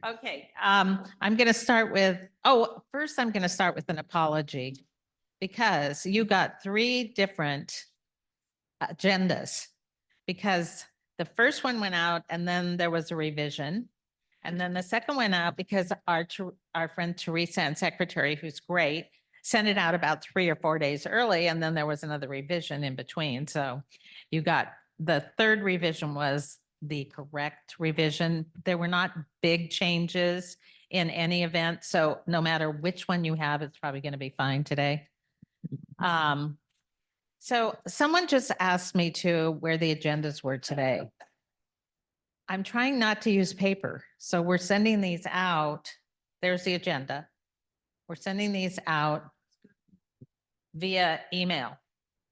Okay, I'm going to start with, first I'm going to start with an apology because you got 3 different agendas. Because the first one went out and then there was a revision. And then the second went out because our friend Teresa and secretary, who's great, sent it out about 3 or 4 days early. And then there was another revision in between. So you got the third revision was the correct revision. There were not big changes in any event. So no matter which one you have, it's probably going to be fine today. So someone just asked me where the agendas were today. I'm trying not to use paper. So we're sending these out. There's the agenda. We're sending these out via email.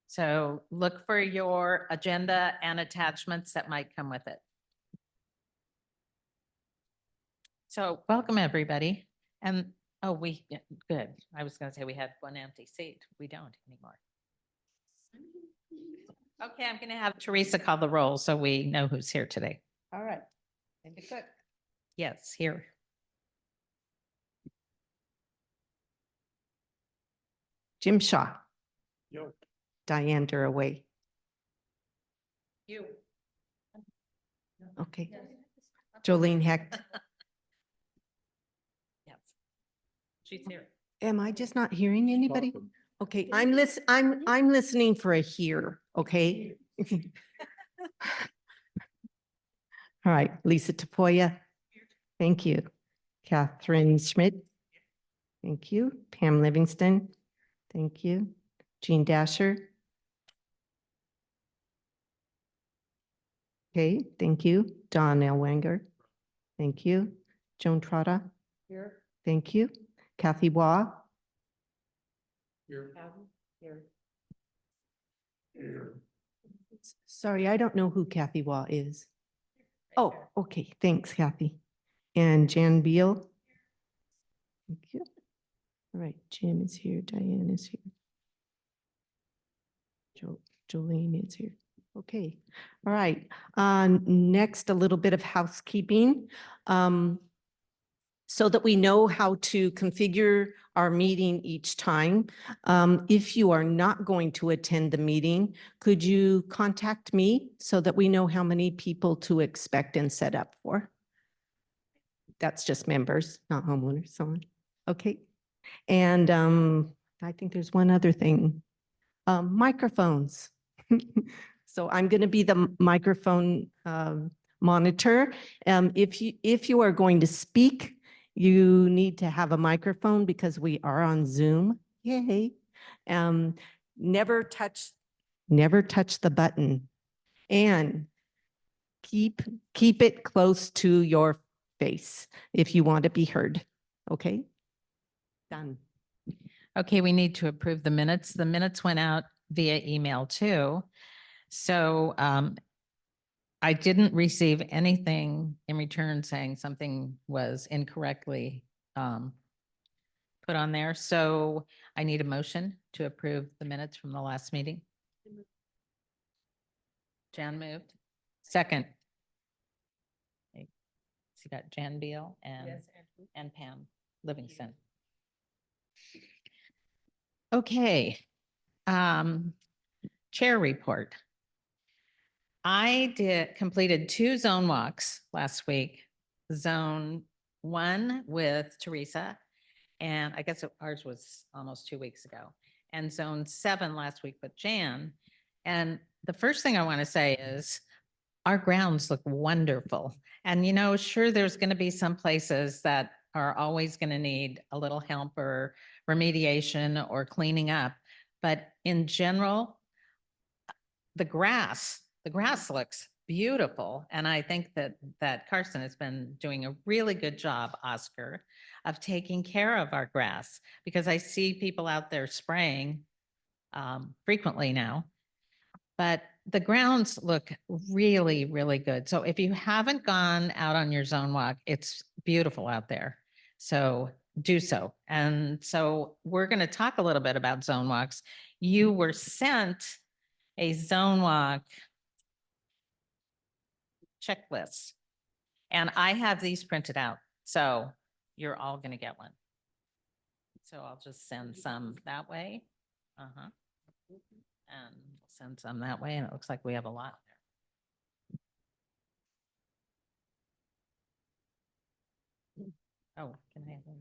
So look for your agenda and attachments that might come with it. So welcome, everybody. And good. I was going to say we had 1 empty seat. We don't anymore. Okay, I'm going to have Teresa call the roll so we know who's here today. All right. Linda Cook. Yes, here. Jim Shaw. Yo. Diane Duraway. You. Okay. Jolene Hecht. Yes. She's here. Am I just not hearing anybody? Okay, I'm listening for a hear, okay? All right, Lisa Tapoya. Thank you. Catherine Schmidt. Thank you. Pam Livingston. Thank you. Jean Dasher. Okay, thank you. Don Elwanger. Thank you. Joan Trotta. Here. Thank you. Kathy Waugh. Here. Here. Sorry, I don't know who Kathy Waugh is. Oh, okay. Thanks, Kathy. And Jan Beal. Thank you. All right, Jim is here. Diane is here. Jolene is here. Okay. All right. Next, a little bit of housekeeping. So that we know how to configure our meeting each time. If you are not going to attend the meeting, could you contact me so that we know how many people to expect and set up for? That's just members, not homeowners, so on. Okay. And I think there's one other thing. Microphones. So I'm going to be the microphone monitor. If you are going to speak, you need to have a microphone because we are on Zoom. Yay. Never touch the button, and keep it close to your face if you want to be heard. Okay. Done. Okay, we need to approve the minutes. The minutes went out via email too. So I didn't receive anything in return saying something was incorrectly put on there. So I need a motion to approve the minutes from the last meeting. Jan moved. Second. Okay. So you got Jan Beal and Pam Livingston. Okay. Chair report. I completed 2 zone walks last week. Zone 1 with Teresa, and I guess ours was almost 2 weeks ago. And zone 7 last week with Jan. And the first thing I want to say is our grounds look wonderful. And sure, there's going to be some places that are always going to need a little help or remediation or cleaning up. But in general, the grass looks beautiful. And I think that Carson has been doing a really good job, Oscar, of taking care of our grass, because I see people out there spraying frequently now. But the grounds look really, really good. So if you haven't gone out on your zone walk, it's beautiful out there. So do so. And so we're going to talk a little bit about zone walks. You were sent a zone walk checklist, and I have these printed out. So you're all gonna get one. So I'll just send some that way. Uh-huh. And send some that way, and it looks like we have a lot there. Oh, can I have one?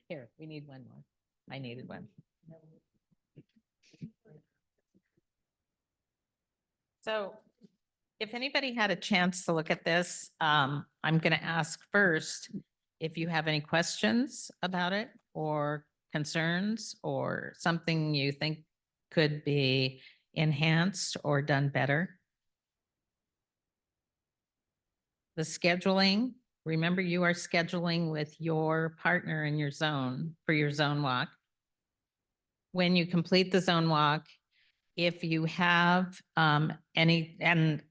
Here, we need one more. I needed one. So if anybody had a chance to look at this, I'm going to ask first if you have any questions about it or concerns or something you think could be enhanced or done better. The scheduling, remember you are scheduling with your partner in your zone for your zone walk. When you complete the zone walk, if you have any, and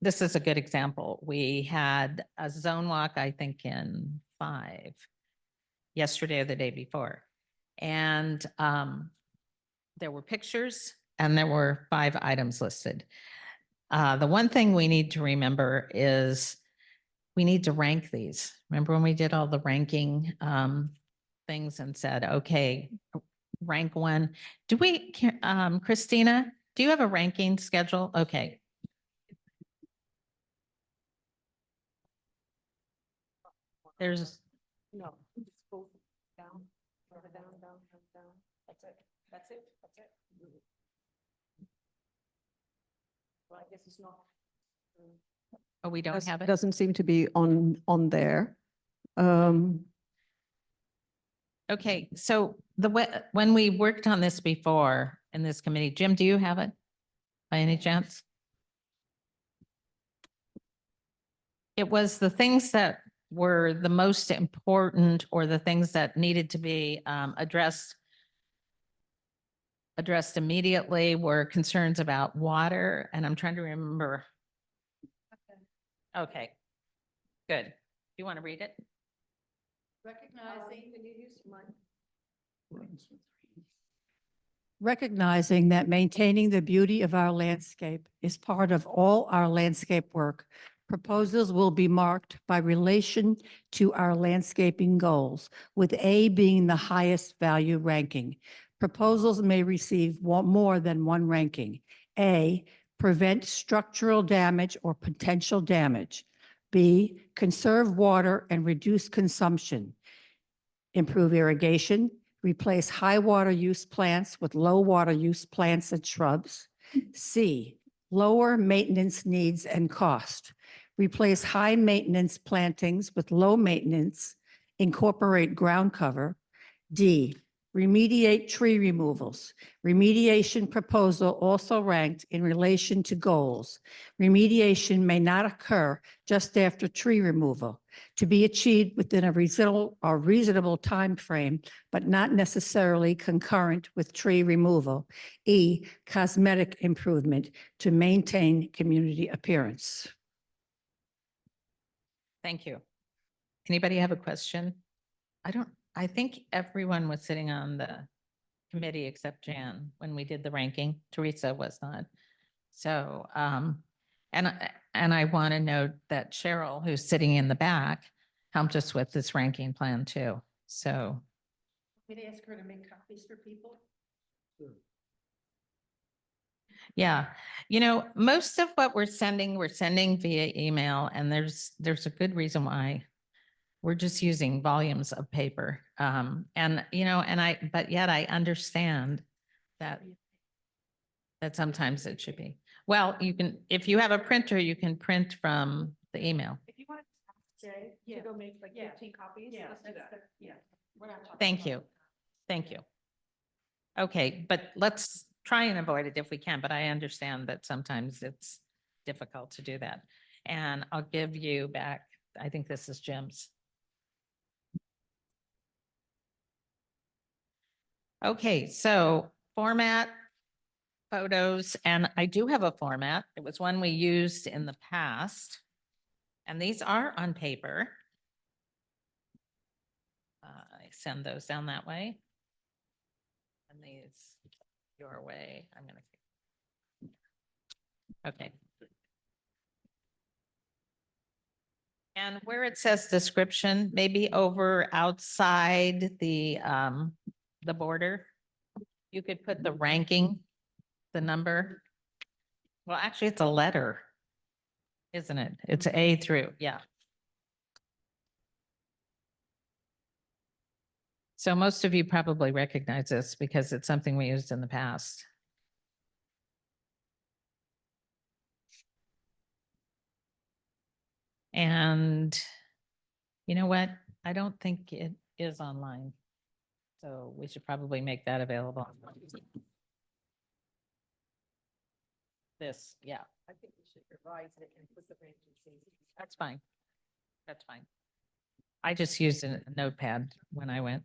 this is a good example. We had a zone walk, I think in 5 yesterday or the day before. And there were pictures and there were 5 items listed. The one thing we need to remember is we need to rank these. Remember when we did all the ranking things and said, okay, rank one. Do we, Christina, do you have a ranking schedule? Okay. There's, No, just go down, down, down, down. That's it. That's it. That's it. Well, I guess it's not. oh, we don't have it? Doesn't seem to be on there. Okay, so the way, when we worked on this before in this committee, Jim, do you have it by any chance? It was the things that were the most important or the things that needed to be addressed immediately were concerns about water, and I'm trying to remember. Okay, good. You want to read it? Recognizing that maintaining the beauty of our landscape is part of all our landscape work, proposals will be marked by relation to our landscaping goals, with A being the highest value ranking. Proposals may receive more than one ranking. A, prevent structural damage or potential damage. B, conserve water and reduce consumption. Improve irrigation, replace high water use plants with low water use plants and shrubs. C, lower maintenance needs and cost. Replace high maintenance plantings with low maintenance, incorporate ground cover. D, remediate tree removals. Remediation proposal also ranked in relation to goals. Remediation may not occur just after tree removal, to be achieved within a reasonable time frame, but not necessarily concurrent with tree removal. E, cosmetic improvement to maintain community appearance. Thank you. Anybody have a question? I think everyone was sitting on the committee except Jan when we did the ranking. Teresa was not. So, and I want to note that Cheryl, who's sitting in the back, helped us with this ranking plan too. So, Can I ask her to make copies for people? yeah, most of what we're sending via email, and there's a good reason why. We're just using volumes of paper. But yet I understand that sometimes it should be. Well, you can, if you have a printer, you can print from the email. If you want to ask Jay to go make like 15 copies. Yeah, let's do do that. Yeah. We're not talking Thank about you. it. Thank you. Okay, but let's try and avoid it if we can, but I understand that sometimes it's difficult to do that. And I'll give you back, I think this is Jim's. Okay, so format, photos, and I do have a format. It was one we used in the past. And these are on paper. I send those down that way. And these your way. I'm gonna. Okay. And where it says description, maybe over outside the border, you could put the ranking, the number. Well, actually, it's a letter, isn't it? It's A through, yeah. So most of you probably recognize this because it's something we used in the past. And you know what? I don't think it is online. So we should probably make that available. This, yeah. I think we should revise it and put the ranges. That's fine. That's fine. I just used a notepad when I went.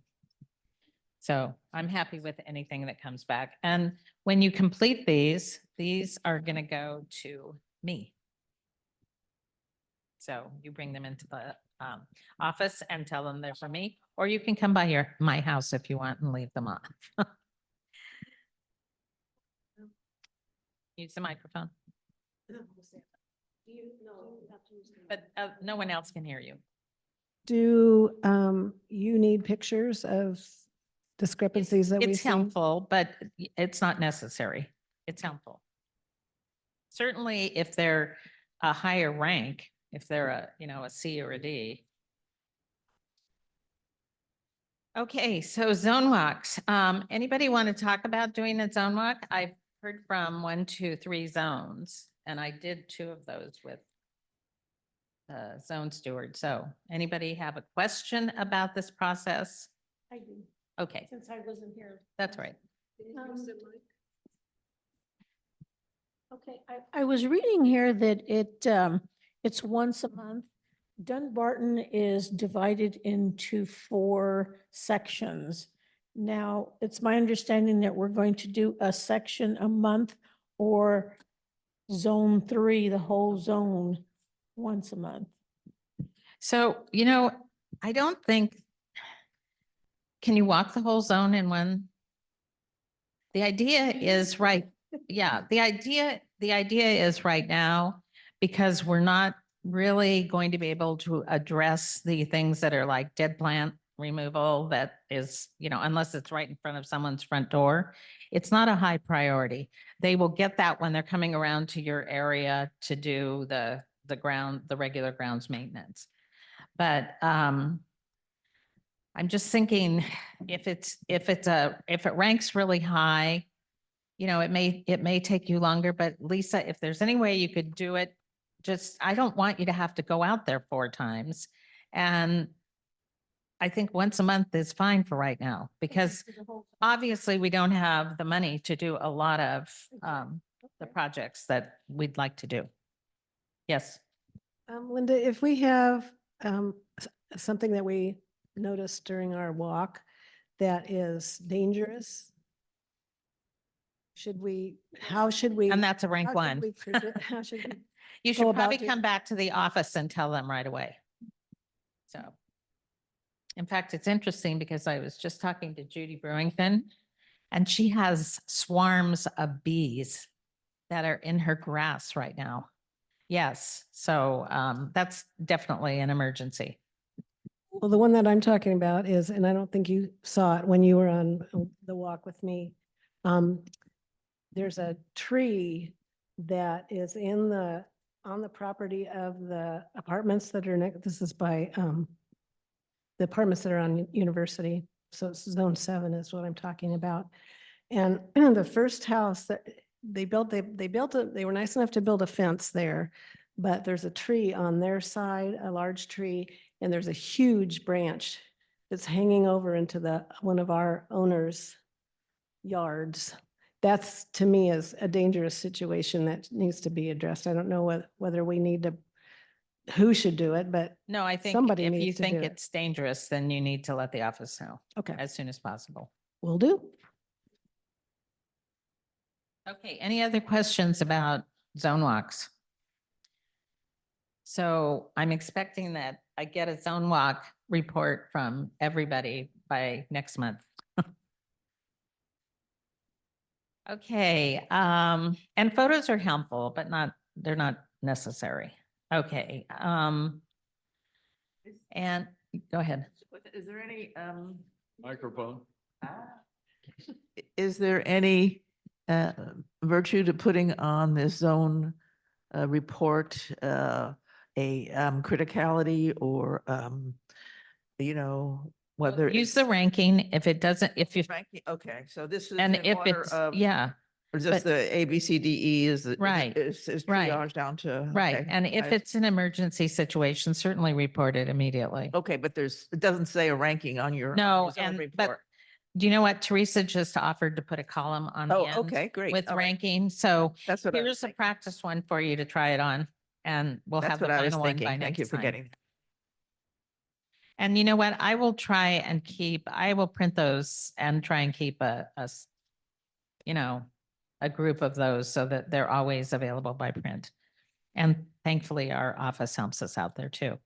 So I'm happy with anything that comes back. And when you complete these are going to go to me. So you bring them into the office and tell them they're from me, or you can come by my house if you want and leave them on. Use the microphone. But no one else can hear you. Do you need pictures of discrepancies that we It's see? helpful, but it's not necessary. It's helpful. Certainly if they're a higher rank, if they're a C or a D. Okay, so zone walks. Anybody want to talk about doing a zone walk? I've heard from 1, 2, 3 zones, and I did 2 of those with zone steward. So anybody have a question about this process? I do, Okay, since I wasn't here. that's right. Okay, I was reading here that it's once a month. Dunbarton is divided into 4 sections. Now, it's my understanding that we're going to do a section a month or zone 3, the whole zone, once a month. So, I don't think, can you walk the whole zone in one? The idea is right. Yeah, the idea is right now, because we're not really going to be able to address the things that are like dead plant removal that is, unless it's right in front of someone's front door. It's not a high priority. They will get that when they're coming around to your area to do the regular grounds maintenance. But I'm just thinking if it ranks really high, it may take you longer, but Lisa, if there's any way you could do it, I don't want you to have to go out there 4 times. And I think once a month is fine for right now, because obviously we don't have the money to do a lot of the projects that we'd like to do. Yes. Linda, if we have something that we noticed during our walk that is dangerous, how should we? And that's a rank how should 1. we how should we? You go should about probably doing- come back to the office and tell them right away. So, in fact, it's interesting because I was just talking to Judy Brewington, and she has swarms of bees that are in her grass right now. Yes, so that's definitely an emergency. Well, the one that I'm talking about is, and I don't think you saw it when you were on the walk with me. There's a tree that is on the property of the apartments that are next, this is by the apartments that are on University. So it's zone 7 is what I'm talking about. And the first house that they built, they were nice enough to build a fence there, but there's a tree on their side, a large tree, and there's a huge branch that's hanging over into one of our owners' yards. That's, to me, is a dangerous situation that needs to be addressed. I don't know whether we need to, who should do it, but No, I think Somebody if you needs to think do it. it's dangerous, then you need to let the office know okay, as soon as possible. will do. Okay, any other questions about zone walks? So I'm expecting that I get a zone walk report from everybody by next month. Okay, and photos are helpful, but they're not necessary. Okay, And go ahead. Is there any, Microphone. is there any virtue to putting on this zone report, a criticality or, whether. Use the ranking. If it doesn't, if you, Ranking, okay, so this is and in if order it's, of, yeah, or just but- the A, B, C, D, E is, Right, is right, triage down to. right. okay, And if I- it's an emergency situation, certainly report it immediately. Okay, but it doesn't say a ranking on your. on No, your zone and, but report. do you know what? Teresa just offered to put a column on the Oh, end okay, great. with all right. ranking. So That's what I was here's a thinking. practice one for you to try it on, and we'll That's have the what I was final one thinking. by Thank you next for time. getting. And you know what? I will try and I will print those and try and keep a group of those so that they're always available by print. And thankfully, our office helps us out there too.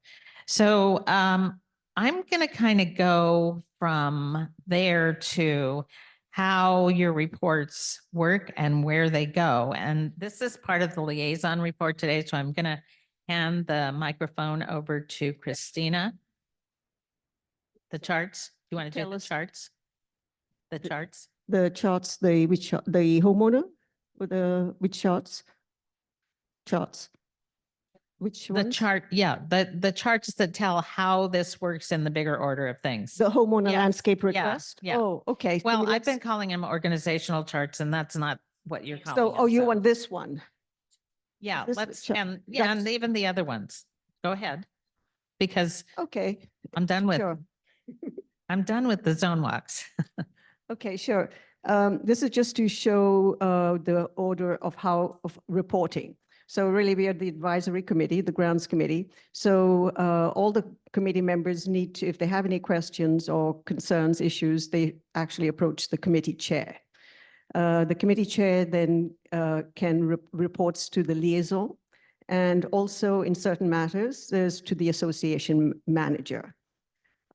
So I'm going to kind of go from there to how your reports work and where they go. And this is part of the liaison report today. So I'm going to hand the microphone over to Christina. The charts. Do you want to do Tell the us- charts? The charts? The charts, the homeowner with which charts? Charts. Which The ones? chart, yeah, the charts that tell how this works in the bigger order of things. The homeowner Yes, landscape yeah, request? yeah. Oh, okay. so Well, I've let's- been calling them organizational charts and that's not what you're calling So, them. oh, you so- want this one? Yeah, this let's, chart- and yeah, and that's- even the other ones. Go ahead. Because Okay, I'm done with, sure. I'm done with the zone walks. Okay, sure. This is just to show the order of of reporting. So really, we are the advisory committee, the grounds committee. So all the committee members need to, if they have any questions or concerns, issues, they actually approach the committee chair. The committee chair then can reports to the liaison, and also in certain matters, there's to the association manager.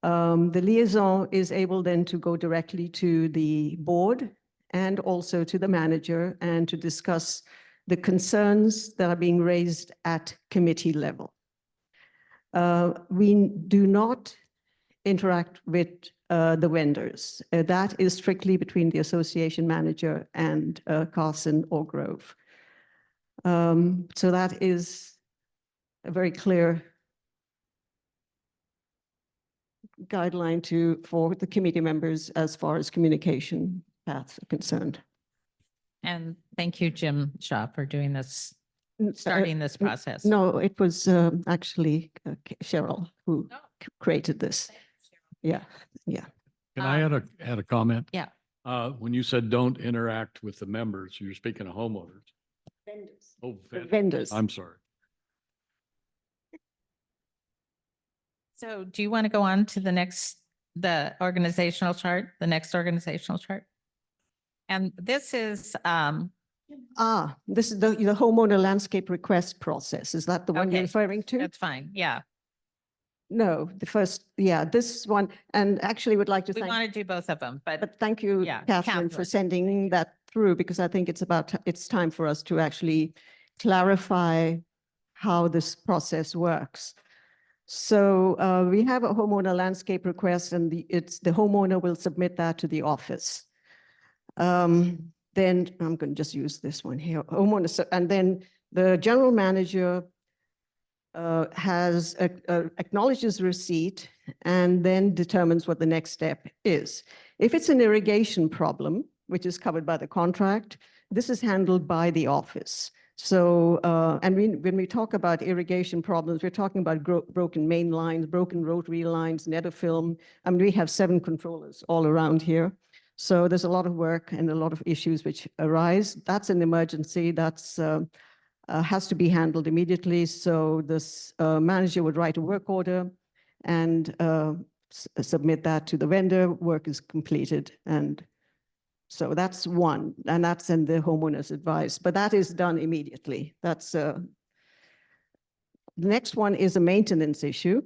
The liaison is able then to go directly to the board and also to the manager and to discuss the concerns that are being raised at committee level. We do not interact with the vendors. That is strictly between the association manager and Carson or Grove. So that is a very clear guideline for the committee members as far as communication paths are concerned. And thank you, Jim Shaw, for doing this, N- starting this n- process. No, it was actually Cheryl who Oh. created this. Yeah, yeah. Can I add a comment? Yeah. When you said don't interact with the members, you're speaking of homeowners. Vendors. Oh, Vendors. I'm sorry. So do you want to go on to the next organizational chart? And this is, This is the homeowner landscape request process. Is that the one you're Okay, referring to? that's fine. Yeah. No, the first, yeah, this one, and actually would like to We thank, want to do both of them, but but thank you, yeah, Catherine, for Catherine. sending that through, because I think it's time for us to actually clarify how this process works. So we have a homeowner landscape request, and the homeowner will submit that to the office. Then I'm going to just use this one here, homeowner, and then the general manager acknowledges receipt and then determines what the next step is. If it's an irrigation problem, which is covered by the contract, this is handled by the office. So, and when we talk about irrigation problems, we're talking about broken main lines, broken rotary lines, netafilm. I mean, we have 7 controllers all around here. So there's a lot of work and a lot of issues which arise. That's an emergency. That's has to be handled immediately. So this manager would write a work order and submit that to the vendor. Work is completed. And so that's one, and that's in the homeowner's advice, but that is done immediately. That's the next one is a maintenance issue.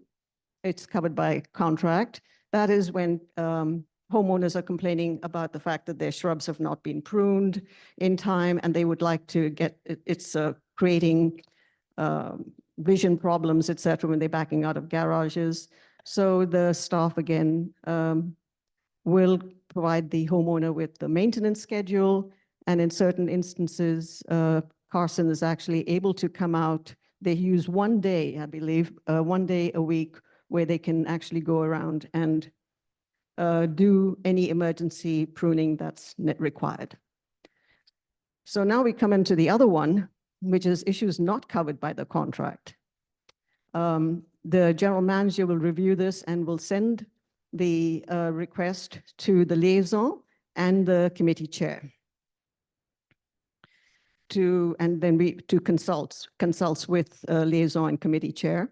It's covered by contract. That is when homeowners are complaining about the fact that their shrubs have not been pruned in time, and they would like to get, it's creating vision problems, et cetera, when they're backing out of garages. So the staff again will provide the homeowner with the maintenance schedule. And in certain instances, Carson is actually able to come out. They use one day, I believe, 1 day a week where they can actually go around and do any emergency pruning that's required. So now we come into the other one, which is issues not covered by the contract. The general manager will review this and will send the request to the liaison and the committee chair and then to consults with liaison and committee chair.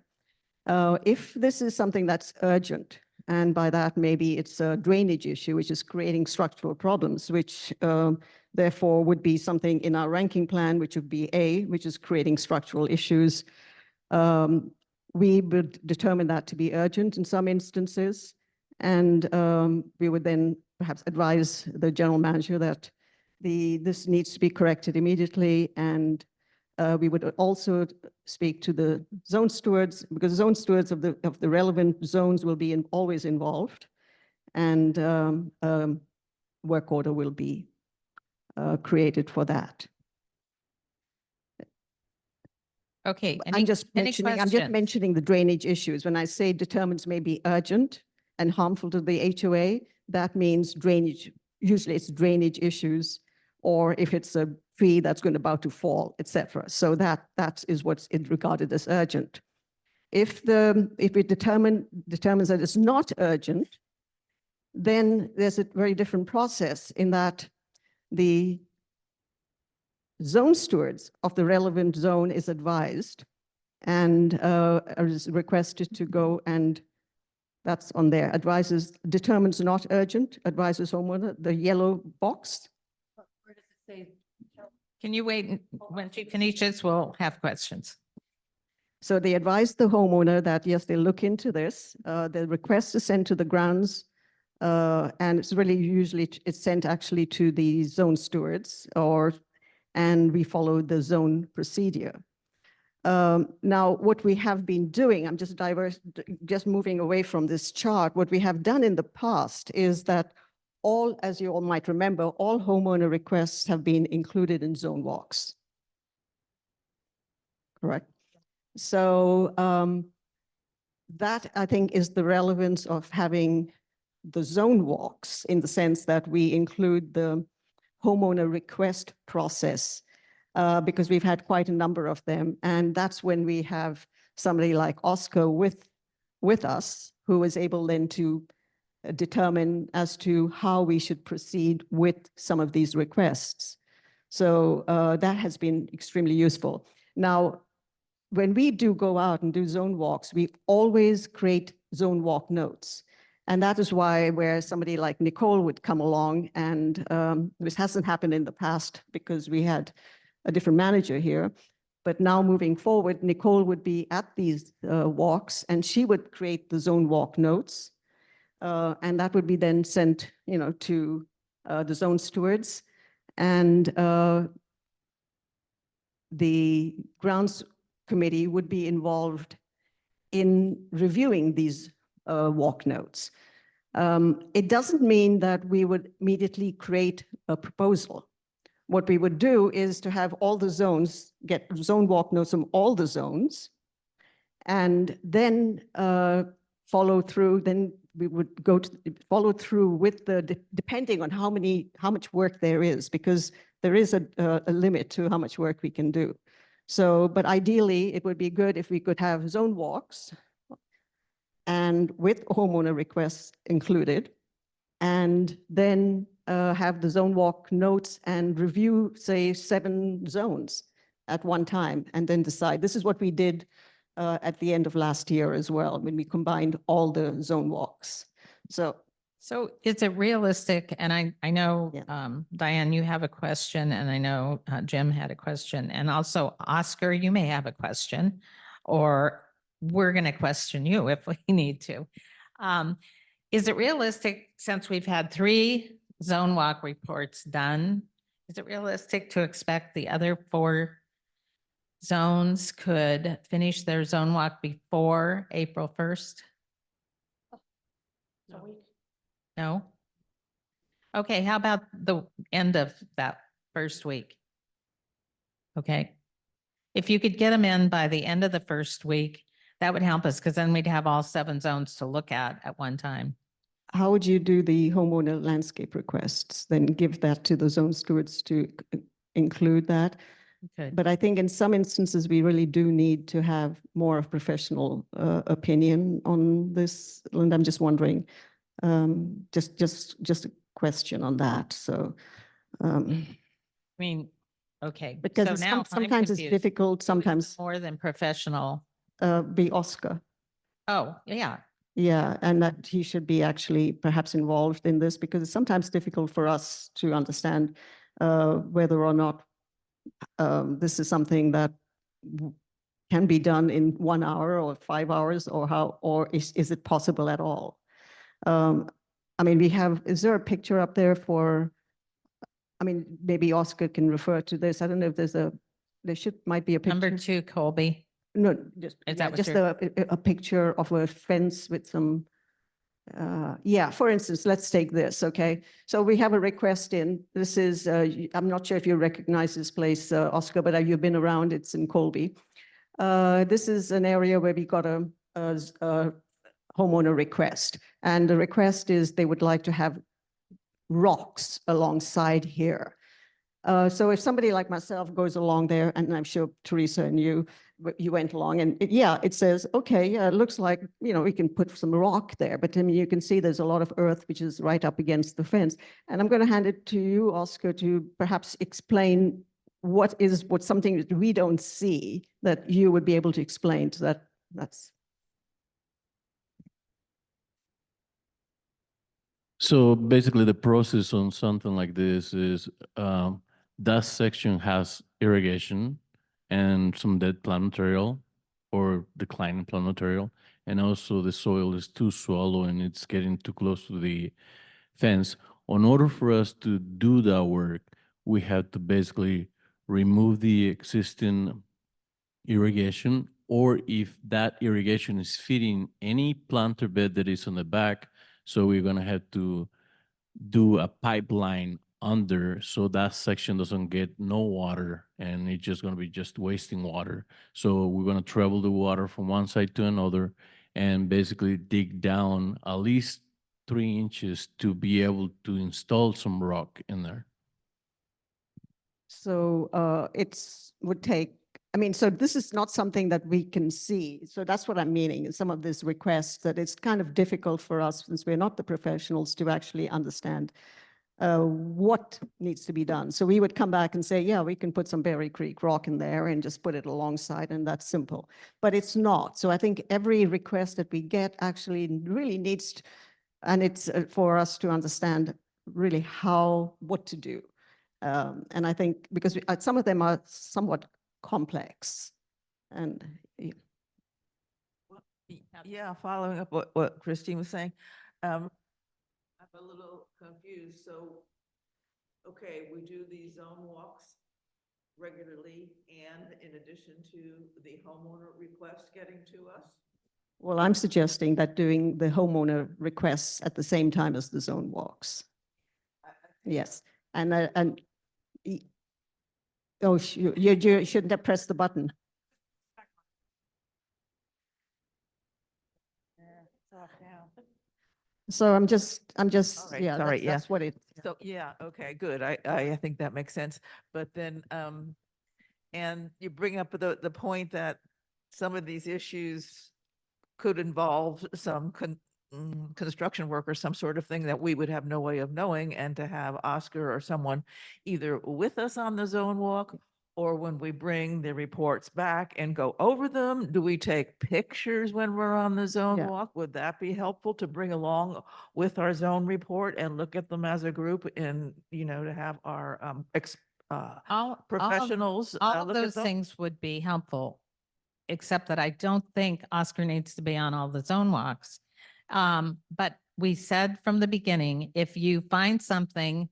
If this is something that's urgent, and by that maybe it's a drainage issue, which is creating structural problems, which therefore would be something in our ranking plan, which would be A, which is creating structural issues. We would determine that to be urgent in some instances. And we would then perhaps advise the general manager that this needs to be corrected immediately. And we would also speak to the zone stewards, because zone stewards of the relevant zones will be always involved, and work order will be created for that. Okay. I'm just mentioning the drainage issues. When I say determines may be urgent and harmful to the HOA, that means drainage. Usually it's drainage issues, or if it's a tree that's going about to fall, etc. So that is what's regarded as urgent. If it determines that it's not urgent, then there's a very different process in that the zone stewards of the relevant zone is advised and is requested to go, and that's on there. Advises, determines not urgent, advises homeowner, the yellow box. Where does it say? Can you wait? When she finishes, we'll have questions. So they advise the homeowner that, yes, they look into this. The request is sent to the grounds, and it's really usually, it's sent actually to the zone stewards, and we follow the zone procedure. Now, what we have been doing, I'm just moving away from this chart. What we have done in the past is that as you all might remember, all homeowner requests have been included in zone walks. Correct? So that, I think, is the relevance of having the zone walks, in the sense that we include the homeowner request process, because we've had quite a number of them. And that's when we have somebody like Oscar with us, who is able then to determine as to how we should proceed with some of these requests. So that has been extremely useful. Now, when we do go out and do zone walks, we always create zone walk notes. And that is why where somebody like Nicole would come along, and this hasn't happened in the past because we had a different manager here. But now moving forward, Nicole would be at these walks, and she would create the zone walk notes. And that would be then sent, to the zone stewards. And the grounds committee would be involved in reviewing these walk notes. It doesn't mean that we would immediately create a proposal. What we would do is to have all the zones get zone walk notes from all the zones, and then follow through. Then we would follow through with depending on how much work there is, because there is a limit to how much work we can do. So, but ideally, it would be good if we could have zone walks and with homeowner requests included, and then have the zone walk notes and review, say, 7 zones at one time, and then decide. This is what we did at the end of last year as well, when we combined all the zone walks. So is it realistic? And I know, Yeah. Diane, you have a question, and I know Jim had a question, and also Oscar, you may have a question, or we're going to question you if we need to. Is it realistic, since we've had 3 zone walk reports done, is it realistic to expect the other 4 zones could finish their zone walk before April 1st? No? Okay, how about the end of that first week? Okay. If you could get them in by the end of the first week, that would help us because then we'd have all 7 zones to look at one time. How would you do the homeowner landscape requests? Then give that to the zone stewards to include that? Good. But I think in some instances, we really do need to have more of professional opinion on this. And I'm just wondering, just a question on that. So, I mean, okay. because so it's now I'm sometimes it's confused. difficult, Who is the sometimes more than professional. be Oscar. Oh, yeah. Yeah, and that he should be actually perhaps involved in this because it's sometimes difficult for us to understand whether or not this is something that can be done in 1 hour or 5 hours or how, or is it possible at all? I mean, is there a picture up there for, I mean, maybe Oscar can refer to this. I don't know if might be a picture. Number 2, Colby. No, just, Is yeah, that what just you're- a picture of a fence with some, yeah, for instance, let's take this, okay? So we have a request in, this is, I'm not sure if you recognize this place, Oscar, but you've been around, it's in Colby. This is an area where we got a homeowner request. And the request is they would like to have rocks alongside here. So if somebody like myself goes along there, and I'm sure Teresa and you went along, and it says, okay, it looks like, we can put some rock there, but I mean, you can see there's a lot of earth which is right up against the fence. And I'm going to hand it to you, Oscar, to perhaps explain what something that we don't see that you would be able to explain to that's. So basically, the process on something like this is that section has irrigation and some dead plant material or declining plant material, and also the soil is too shallow and it's getting too close to the fence. In order for us to do that work, we have to basically remove the existing irrigation, or if that irrigation is feeding any planter bed that is on the back, so we're going to have to do a pipeline under so that section doesn't get no water and it's just going to be just wasting water. So we're going to travel the water from one side to another and basically dig down at least 3 inches to be able to install some rock in there. So would take, I mean, so this is not something that we can see. So that's what I'm meaning in some of these requests, that it's kind of difficult for us, since we're not the professionals, to actually understand what needs to be done. So we would come back and say, yeah, we can put some Berry Creek rock in there and just put it alongside, and that's simple. But it's not. So I think every request that we get actually really needs to, and it's for us to understand really what to do. And I think because some of them are somewhat complex. And Yeah, following up what Christine was saying, I'm a little confused. So, okay, we do these zone walks regularly, and in addition to the homeowner request getting to us? well, I'm suggesting that doing the homeowner requests at the same time as the zone walks. Yes, oh, you shouldn't have pressed the button. So I'm just, All right, yeah, sorry, yeah. that's what it. So, yeah, okay, good. I think that makes sense. But then, and you bring up the point that some of these issues could involve some construction work or some sort of thing that we would have no way of knowing, and to have Oscar or someone either with us on the zone walk, or when we bring the reports back and go over them. Do we take pictures when we're on the zone Yeah. walk? Would that be helpful to bring along with our zone report and look at them as a group, and, to have our professionals All of look at those them? things would be helpful, except that I don't think Oscar needs to be on all the zone walks. But we said from the beginning, if you find something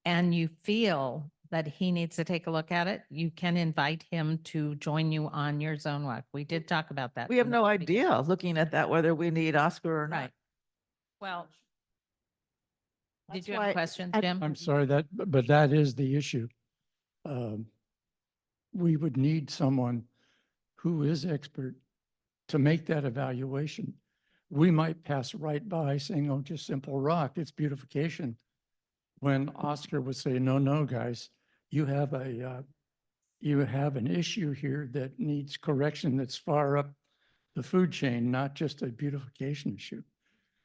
and you feel that he needs to take a look at it, you can invite him to join you on your zone walk. We did talk about that. We have from the no very beginning. idea, looking at that, whether we need Oscar or not. Right. Well, did That's you have a why question, I- Jim? I'm sorry but that is the issue. We would need someone who is expert to make that evaluation. We might pass right by saying, oh, just simple rock, it's beautification. When Oscar would say, no, guys, you have an issue here that needs correction that's far up the food chain, not just a beautification issue.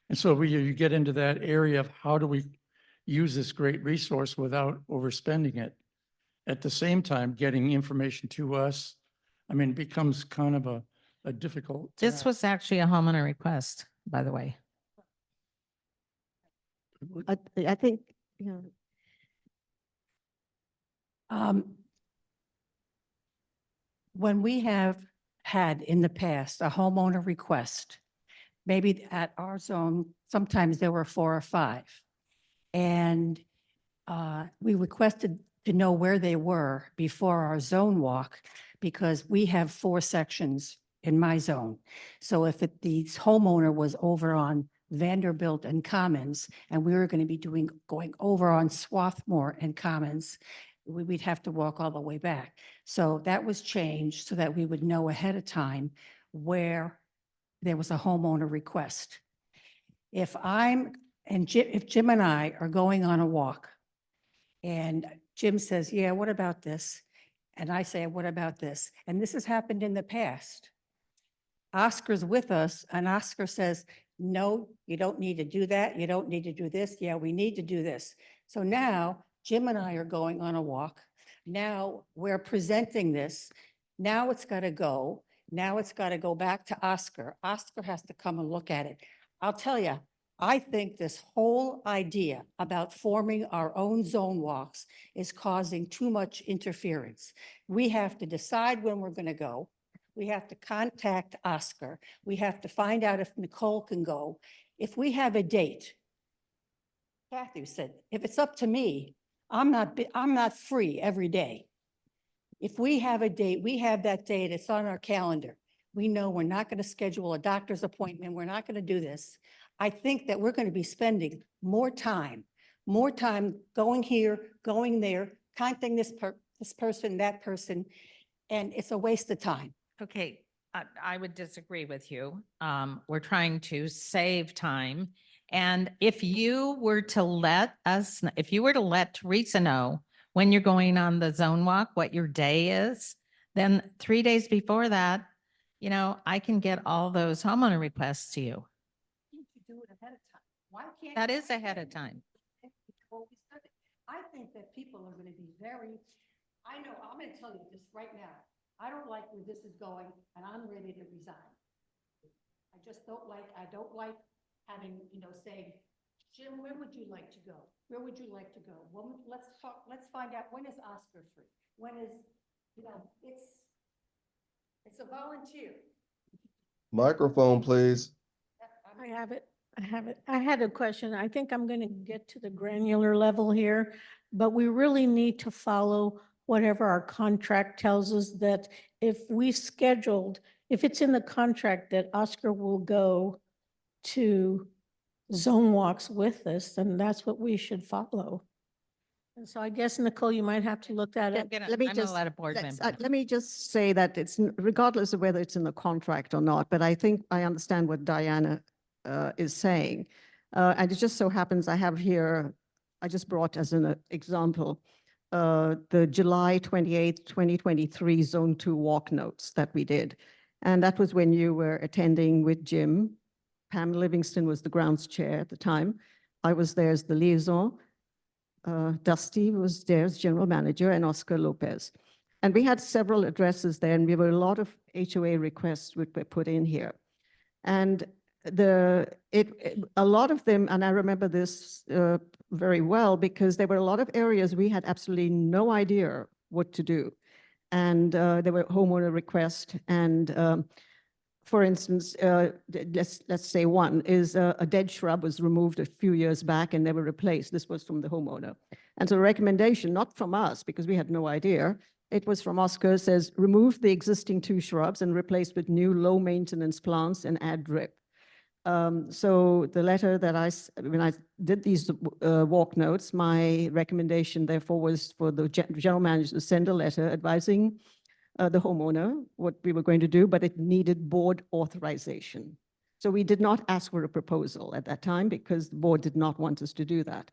And so you get into that area of how do we use this great resource without overspending it? At the same time, getting information to us, I mean, it becomes kind of a difficult. This task. was actually a homeowner request, by the way. I think, yeah. When we have had in the past a homeowner request, maybe at our zone, sometimes there were 4 or 5. And we requested to know where they were before our zone walk because we have 4 sections in my zone. So if the homeowner was over on Vanderbilt and Commons, and we were going to be going over on Swarthmore and Commons, we'd have to walk all the way back. So that was changed so that we would know ahead of time where there was a homeowner request. If Jim and I are going on a walk and Jim says, yeah, what about this? And I say, what about this? And this has happened in the past. Oscar's with us and Oscar says, no, you don't need to do that. You don't need to do this. Yeah, we need to do this. So now Jim and I are going on a walk. Now we're presenting this. Now it's got to go. Now it's got to go back to Oscar. Oscar has to come and look at it. I'll tell you, I think this whole idea about forming our own zone walks is causing too much interference. We have to decide when we're going to go. We have to contact Oscar. We have to find out if Nicole can go. If we have a date, Kathy said, if it's up to me, I'm not free every day. If we have a date, we have that date, it's on our calendar. We know we're not going to schedule a doctor's appointment. We're not going to do this. I think that we're going to be spending more time going here, going there, contacting this person, that person, and it's a waste of time. Okay, I would disagree with you. We're trying to save time. And if you were to let Teresa know when you're going on the zone walk, what your day is, then 3 days before that, I can get all those homeowner requests to you. Do it ahead of time. Why can't? That is ahead of time. I think that people are going to be I know, I'm going to tell you this right now. I don't like where this is going and I'm ready to resign. I don't like having, saying, Jim, where would you like to go? Where would you like to go? Well, let's talk, let's find out, when is Oscar free? When is, it's a volunteer. Microphone, please. I have it. I had a question. I think I'm going to get to the granular level here, but we really need to follow whatever our contract tells us, that if it's in the contract that Oscar will go to zone walks with us, then that's what we should follow. And so I guess, Nicole, you might have to look that up. Let me I'm just, gonna let a board member. let me just say that it's regardless of whether it's in the contract or not, but I think I understand what Diana is saying. And it just so happens I have here, I just brought as an example, the July 28th, 2023 Zone 2 walk notes that we did. And that was when you were attending with Jim. Pam Livingston was the grounds chair at the time. I was there as the liaison. Dusty was there as general manager, and Oscar Lopez. And we had several addresses there, and we were a lot of HOA requests which were put in here. And a lot of them, and I remember this very well, because there were a lot of areas we had absolutely no idea what to do. And there were homeowner requests, and for instance, let's say one is a dead shrub was removed a few years back and never replaced. This was from the homeowner. And so a recommendation, not from us, because we had no idea, it was from Oscar, says remove the existing 2 shrubs and replace with new low maintenance plants and add drip. So the letter that when I did these walk notes, my recommendation therefore was for the general manager to send a letter advising the homeowner what we were going to do, but it needed board authorization. So we did not ask for a proposal at that time because the board did not want us to do that.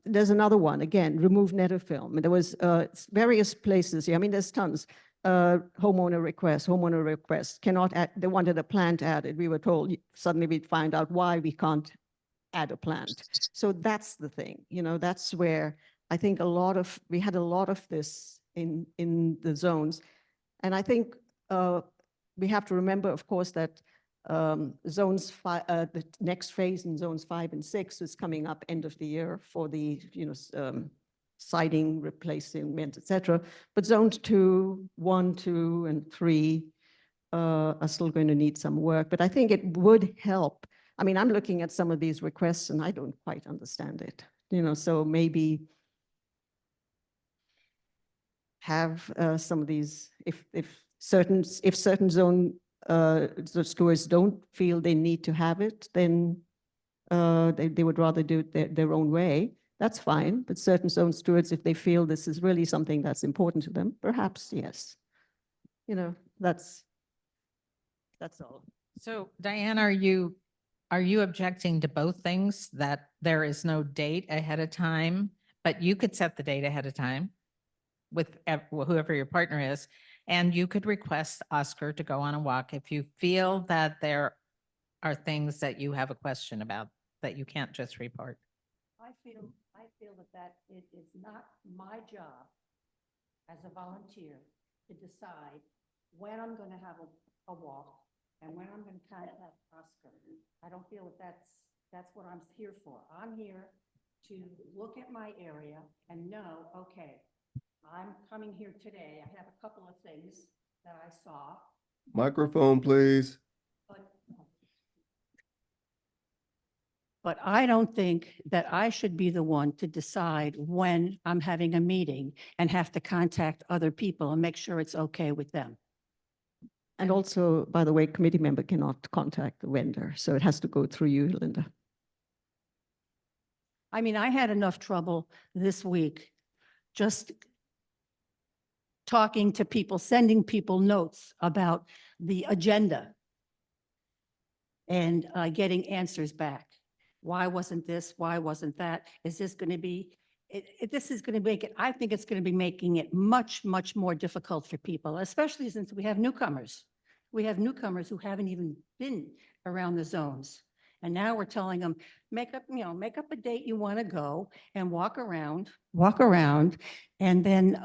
There's another one, again, remove Netafilm. And there was various places here. I mean, there's tons. Homeowner requests, cannot add, they wanted a plant added. We were told, suddenly we'd find out why we can't add a plant. So that's the thing, you know, that's where I think we had a lot of this in the zones. And I think we have to remember, of course, that the next phase in zones 5 and 6 is coming up end of the year for the, siding replacement, etc. But zones 2, 1, 2, and 3 are still going to need some work. But I think it would help. I mean, I'm looking at some of these requests and I don't quite understand it, so maybe have some of these, if certain zone the stewards don't feel they need to have it, then they would rather do it their own way. That's fine. But certain zone stewards, if they feel this is really something that's important to them, perhaps yes. That's all. So Diane, are you objecting to both things, that there is no date ahead of time, but you could set the date ahead of time with whoever your partner is, and you could request Oscar to go on a walk if you feel that there are things that you have a question about that you can't just report? I feel that it is not my job as a volunteer to decide when I'm going to have a walk and when I'm going to contact Oscar. I don't feel that that's what I'm here for. I'm here to look at my area and know, okay, I'm coming here today. I have a couple of things that I saw, Microphone, please. But I don't think that I should be the one to decide when I'm having a meeting and have to contact other people and make sure it's okay with them. And also, by the way, committee member cannot contact the vendor, so it has to go through you, Linda. I mean, I had enough trouble this week just talking to people, sending people notes about the agenda and getting answers back. Why wasn't this? Why wasn't that? Is this going to be, this is going to make it, I think it's going to be making it much, much more difficult for people, especially since we have newcomers. We have newcomers who haven't even been around the zones. And now we're telling them, make up a date you want to go and walk around, and then,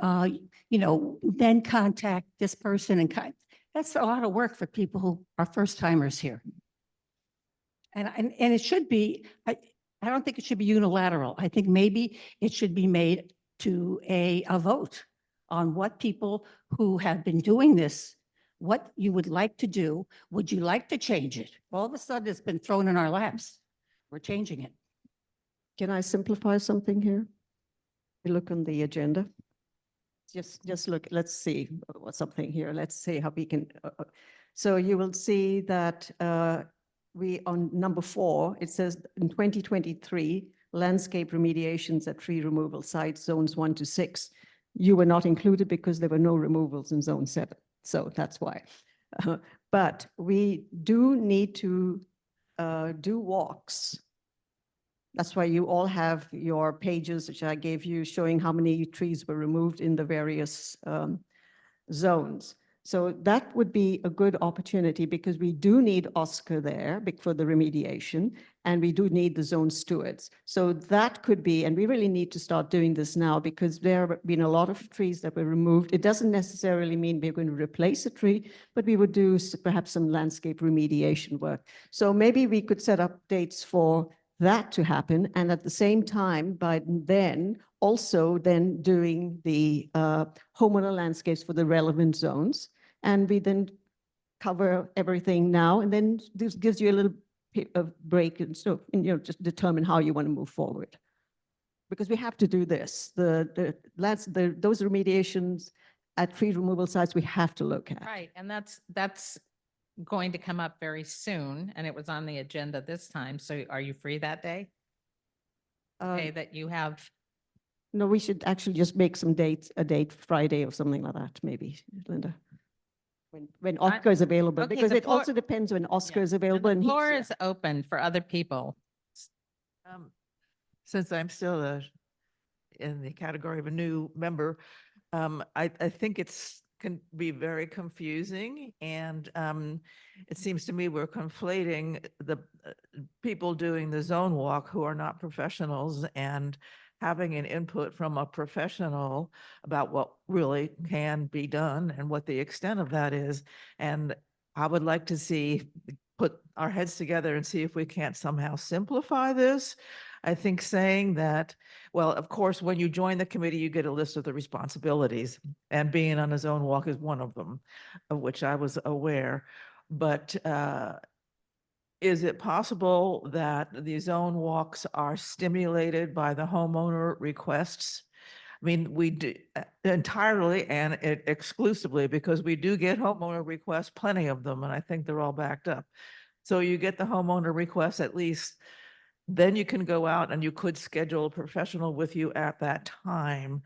then contact this person. And that's a lot of work for people who are first timers here. And it should be, I don't think it should be unilateral. I think maybe it should be made to a vote on what people who have been doing this, what you would like to do. Would you like to change it? All of a sudden, it's been thrown in our laps. We're changing it. Can I simplify something here? You look on the agenda. Just look, let's see what's something here. Let's see how we can. So you will see that on number 4, it says in 2023, landscape remediations at tree removal sites, zones 1 to 6. You were not included because there were no removals in zone 7. So that's why. But we do need to do walks. That's why you all have your pages, which I gave you, showing how many trees were removed in the various zones. So that would be a good opportunity because we do need Oscar there for the remediation, and we do need the zone stewards. So that could be, and we really need to start doing this now because there have been a lot of trees that were removed. It doesn't necessarily mean we're going to replace a tree, but we would do perhaps some landscape remediation work. So maybe we could set up dates for that to happen. And at the same time, by then, also then doing the homeowner landscapes for the relevant zones. And we then cover everything now, and then this gives you a little break and so, just determine how you want to move forward. Because we have to do this. Those remediations at tree removal sites, we have to look at. Right, and that's going to come up very soon, and it was on the agenda this time. So are you free that day? Day that you have, No, we should actually just make some dates, a date Friday or something like that, maybe, Linda. When Oscar is available, okay, because the it floor- also depends when Oscar is and available. the And he's floor here. is open for other people. Since I'm still in the category of a new member, I think can be very confusing, and it seems to me we're conflating the people doing the zone walk who are not professionals and having an input from a professional about what really can be done and what the extent of that is. And I would like to put our heads together and see if we can't somehow simplify this. I think saying that, well, of course, when you join the committee, you get a list of the responsibilities, and being on a zone walk is one of them, of which I was aware. But is it possible that the zone walks are stimulated by the homeowner requests? I mean, we do entirely and exclusively, because we do get homeowner requests, plenty of them, and I think they're all backed up. So you get the homeowner requests at least, then you can go out and you could schedule a professional with you at that time,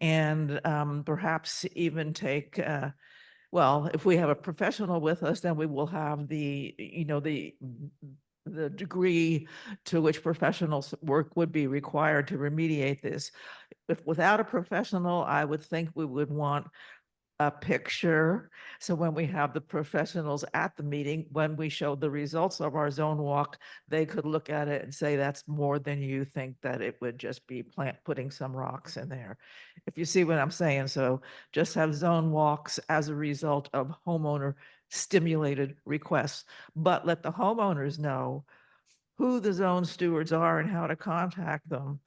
and perhaps even take, well, if we have a professional with us, then we will have the degree to which professionals work would be required to remediate this. If without a professional, I would think we would want a picture. So when we have the professionals at the meeting, when we show the results of our zone walk, they could look at it and say, that's more than you think that it would just be putting some rocks in there. If you see what I'm saying. So just have zone walks as a result of homeowner stimulated requests, but let the homeowners know who the zone stewards are and how to contact them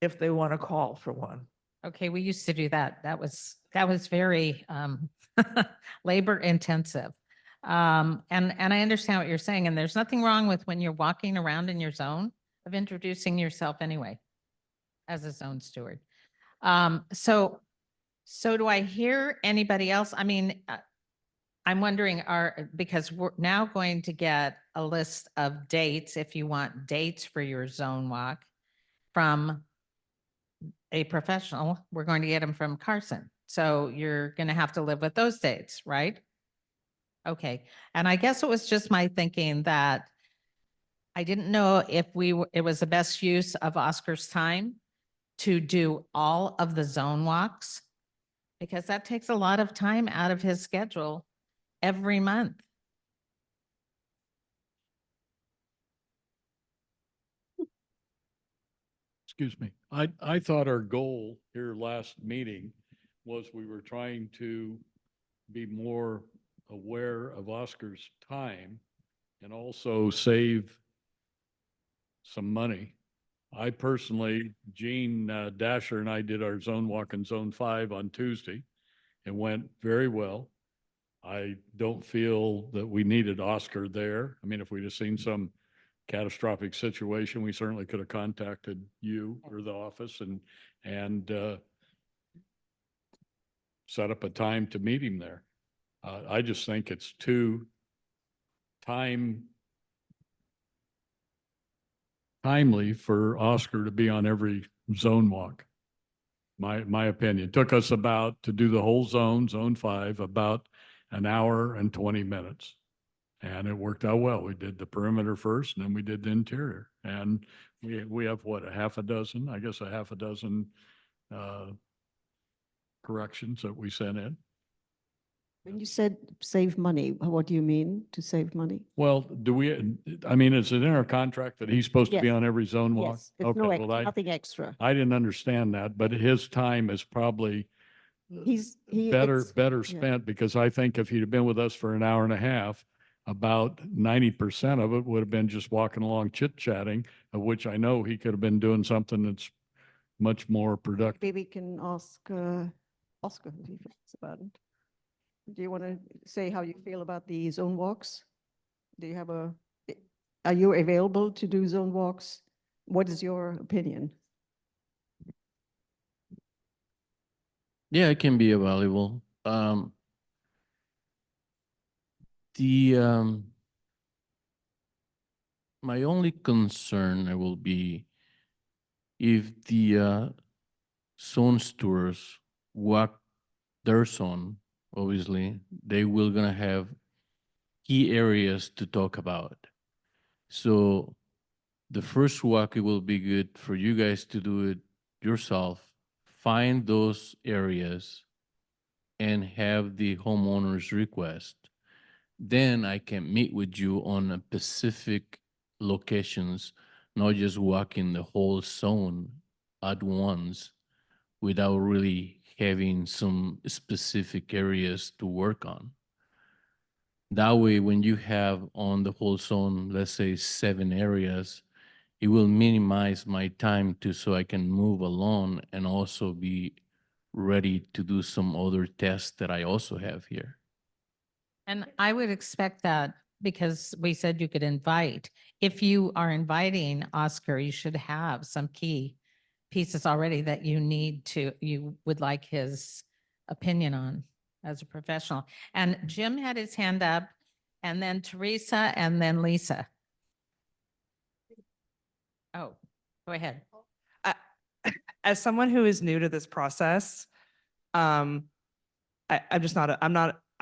if they want to call for one. Okay, we used to do that. That was very labor intensive. And I understand what you're saying, and there's nothing wrong with when you're walking around in your zone of introducing yourself anyway as a zone steward. So do I hear anybody else? I mean, I'm wondering, because we're now going to get a list of dates, if you want dates for your zone walk from a professional, we're going to get them from Carson. So you're going to have to live with those dates, right? Okay. And I guess it was just my thinking that I didn't know if it was the best use of Oscar's time to do all of the zone walks, because that takes a lot of time out of his schedule every month. Excuse me. I thought our goal here last meeting was we were trying to be more aware of Oscar's time and also save some money. I personally, Gene Dasher and I did our zone walk in Zone 5 on Tuesday. It went very well. I don't feel that we needed Oscar there. I mean, if we'd have seen some catastrophic situation, we certainly could have contacted you or the office and set up a time to meet him there. I just think it's too timely for Oscar to be on every zone walk. My opinion. Took us to do the whole zone, Zone 5, about an hour and 20 minutes. And it worked out well. We did the perimeter first, and then we did the interior. And we have what, a half a dozen corrections that we sent in. When you said save money, what do you mean to save money? Well, I mean, is it in our contract that he's supposed to be Yes. on every zone walk? Yes, it's Okay, well, nothing extra. I didn't understand that, but his time is probably better yeah. spent, because I think if he'd have been with us for an hour and a half, about 90% of it would have been just walking along chit-chatting, of which I know he could have been doing something that's much more productive. Maybe we can ask Oscar what he thinks about it. do you want to say how you feel about the zone walks? Do you have are you available to do zone walks? What is your opinion? Yeah, it can be valuable. The my only concern will be if the zone stewards walk their zone, obviously, they will gonna have key areas to talk about. So the first walk, it will be good for you guys to do it yourself, find those areas and have the homeowners request. Then I can meet with you on a specific locations, not just walking the whole zone at once without really having some specific areas to work on. That way, when you have on the whole zone, let's say 7 areas, it will minimize my time to so I can move along and also be ready to do some other tests that I also have here. And I would expect that because we said you could invite. If you are inviting Oscar, you should have some key pieces already that you would like his opinion on as a professional. And Jim had his hand up, and then Teresa, and then Lisa. Oh, go ahead. As someone who is new to this process, I'm just not, I'm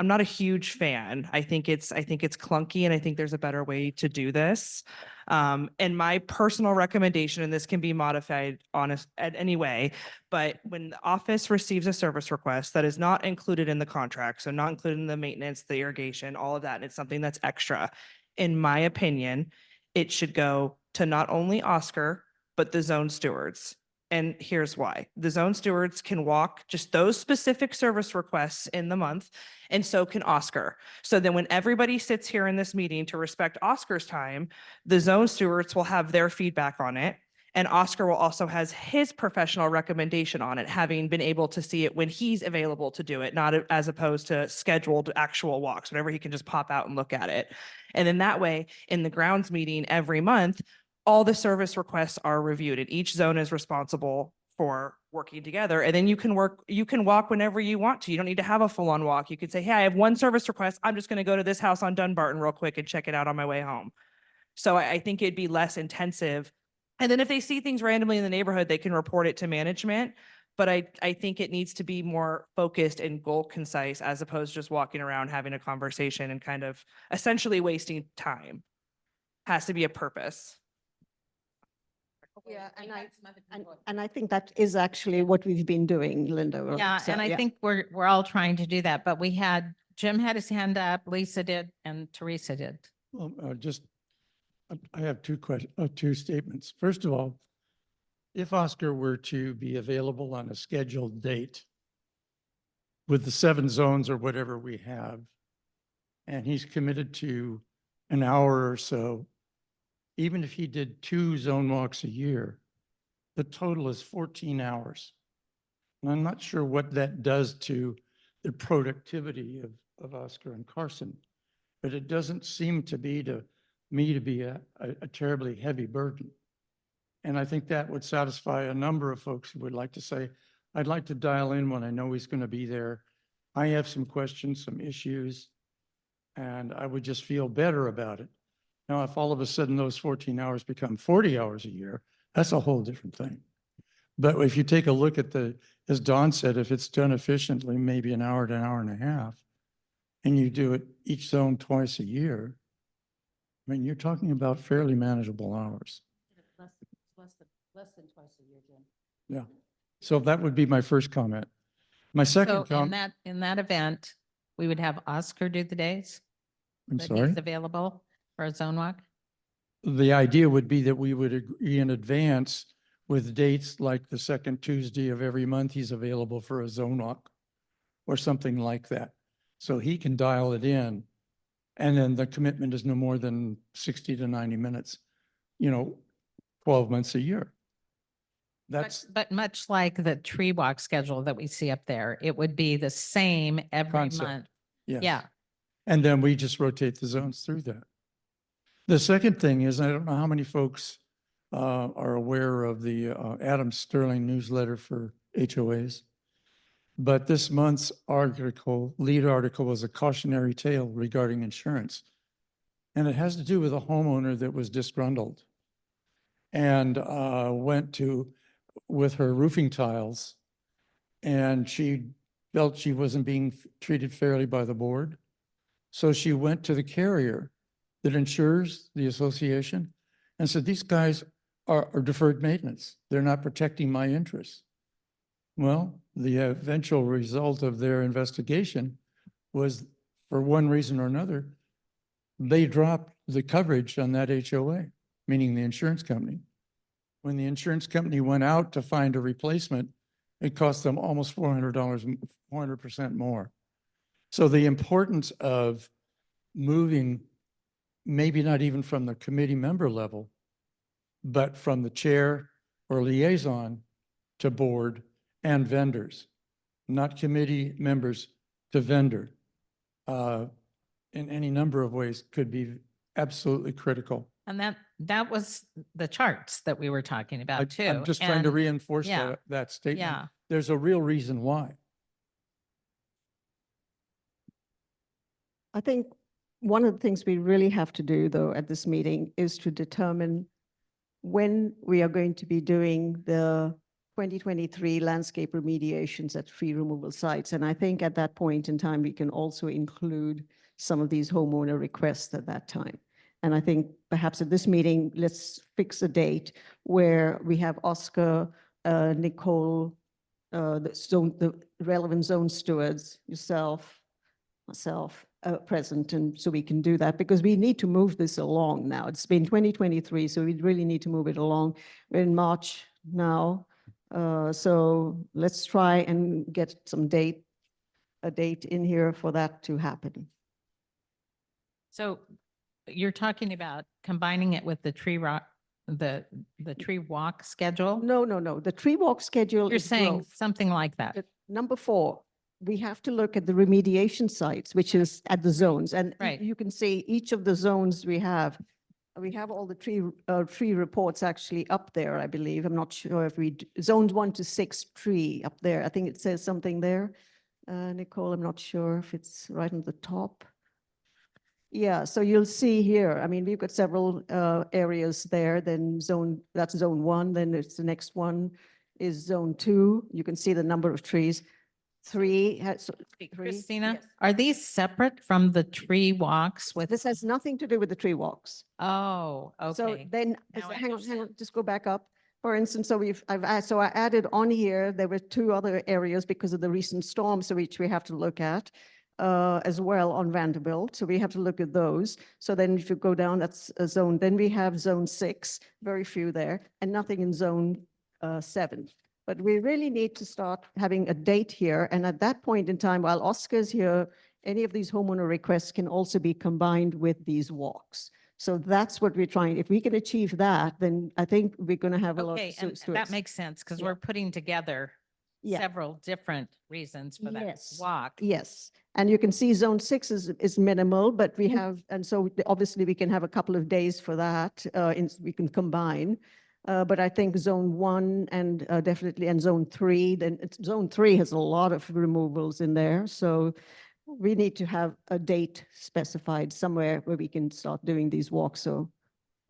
not a huge fan. I think it's clunky and I think there's a better way to do this. And my personal recommendation, and this can be modified at any way, but when the office receives a service request that is not included in the contract, so not included in the maintenance, the irrigation, all of that, and it's something that's extra, in my opinion, it should go to not only Oscar, but the zone stewards. And here's why. The zone stewards can walk just those specific service requests in the month, and so can Oscar. So then when everybody sits here in this meeting to respect Oscar's time, the zone stewards will have their feedback on it. And Oscar will also has his professional recommendation on it, having been able to see it when he's available to do it, not as opposed to scheduled actual walks, whenever he can just pop out and look at it. And then that way, in the grounds meeting every month, all the service requests are reviewed and each zone is responsible for working together. And then you can walk whenever you want to. You don't need to have a full on walk. You could say, hey, I have one service request. I'm just going to go to this house on Dunbarton real quick and check it out on my way home. So I think it'd be less intensive. And then if they see things randomly in the neighborhood, they can report it to management. But I think it needs to be more focused and goal concise as opposed to just walking around having a conversation and kind of essentially wasting time. Has to be a purpose. Yeah, and I think that is actually what we've been doing, Linda. Yeah, So, and I think we're all trying to do that, but Jim had his hand up, Lisa did, and Teresa did. Well, I have two statements. First of all, if Oscar were to be available on a scheduled date with the 7 zones or whatever we have, and he's committed to an hour or so, even if he did 2 zone walks a year, the total is 14 hours. And I'm not sure what that does to the productivity of Oscar and Carson, but it doesn't seem to be to me to be a terribly heavy burden. And I think that would satisfy a number of folks who would like to say, I'd like to dial in when I know he's going to be there. I have some questions, some issues, and I would just feel better about it. Now, if all of a sudden those 14 hours become 40 hours a year, that's a whole different thing. But if you take a look at as Don said, if it's done efficiently, maybe an hour to an hour and a half, and you do it each zone twice a year, I mean, you're talking about fairly manageable hours. Less than twice a year, Jim. Yeah. So that would be my first comment. My second So comment, in that event, we would have Oscar do the days I'm that sorry. he's available for a zone walk. The idea would be that we would agree in advance with dates like the second Tuesday of every month, he's available for a zone walk or something like that. So he can dial it in. And then the commitment is no more than 60 to 90 minutes, 12 months a year. But much like the tree walk schedule that we see up there, it would be the same every Concept. month. Yes. Yeah. And then we just rotate the zones through that. The second thing is, I don't know how many folks are aware of the Adam Sterling newsletter for HOAs. But this month's lead article was a cautionary tale regarding insurance. And it has to do with a homeowner that was disgruntled and went with her roofing tiles, and she felt she wasn't being treated fairly by the board. So she went to the carrier that insures the association and said, these guys are deferred maintenance. They're not protecting my interests. Well, the eventual result of their investigation was, for one reason or another, they dropped the coverage on that HOA, meaning the insurance company. When the insurance company went out to find a replacement, it cost them almost $400, 400% more. So the importance of moving, maybe not even from the committee member level, but from the chair or liaison to board and vendors, not committee members to vendor, in any number of ways could be absolutely critical. And that was the charts that we were talking about too. I'm just trying to And reinforce yeah, that statement. yeah. There's a real reason why. I think one of the things we really have to do, though, at this meeting is to determine when we are going to be doing the 2023 landscape remediations at tree removal sites. And I think at that point in time, we can also include some of these homeowner requests at that time. And I think perhaps at this meeting, let's fix a date where we have Oscar, Nicole, the relevant zone stewards, yourself, myself, present, and so we can do that, because we need to move this along now. It's been 2023, so we really need to move it along. We're in March now, so let's try and get a date in here for that to happen. So you're talking about combining it with the tree walk schedule? No. The tree walk schedule You're is saying growth. something like that. But number 4, we have to look at the remediation sites, which is at the zones. And Right. you can see each of the zones we have all the tree reports actually up there, I believe. I'm not sure if zones 1 to 6 tree up there. I think it says something there. Nicole, I'm not sure if it's right on the top. Yeah, so you'll see here, I mean, we've got several areas there, then that's zone 1, then it's the next one is zone 2. You can see the number of trees. 3 has. Christina, Yes. are these separate from the tree walks with? This has nothing to do with the tree walks. Oh, So okay. then, Now I hang on, just go back up. For instance, so I added on here, there were 2 other areas because of the recent storms, which we have to look at as well on Vanderbilt. So we have to look at those. So then if you go down, that's a zone. Then we have zone 6, very few there, and nothing in zone 7. But we really need to start having a date here. And at that point in time, while Oscar's here, any of these homeowner requests can also be combined with these walks. So that's what we're trying. If we can achieve that, then I think we're going to have a lot. Okay, and that makes sense because Yeah. we're putting together Yeah. several different reasons for that Yes. walk. Yes, and you can see zone 6 is minimal, but we have, and so obviously we can have a couple of days for that, we can combine. But I think zone 1 and definitely, and zone 3, zone 3 has a lot of removals in there. So we need to have a date specified somewhere where we can start doing these walks. So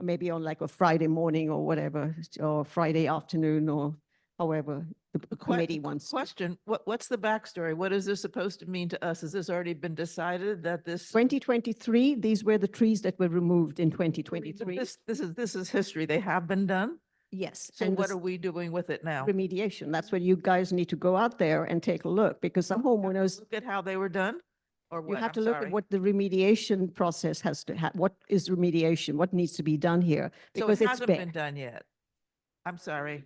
maybe on like a Friday morning or whatever, or Friday afternoon, or however the committee wants. Question, what's the backstory? What is this supposed to mean to us? Has this already been decided that this? 2023, these were the trees that were removed in 2023. This is history. They have been done? Yes. So and what this are we doing with it now? remediation, that's where you guys need to go out there and take a look, because some homeowners, Look at how they were done? Or you what? have I'm to look sorry. at what the remediation process has to have. What is remediation? What needs to be done here? So Because it it's hasn't been big. done yet. I'm sorry.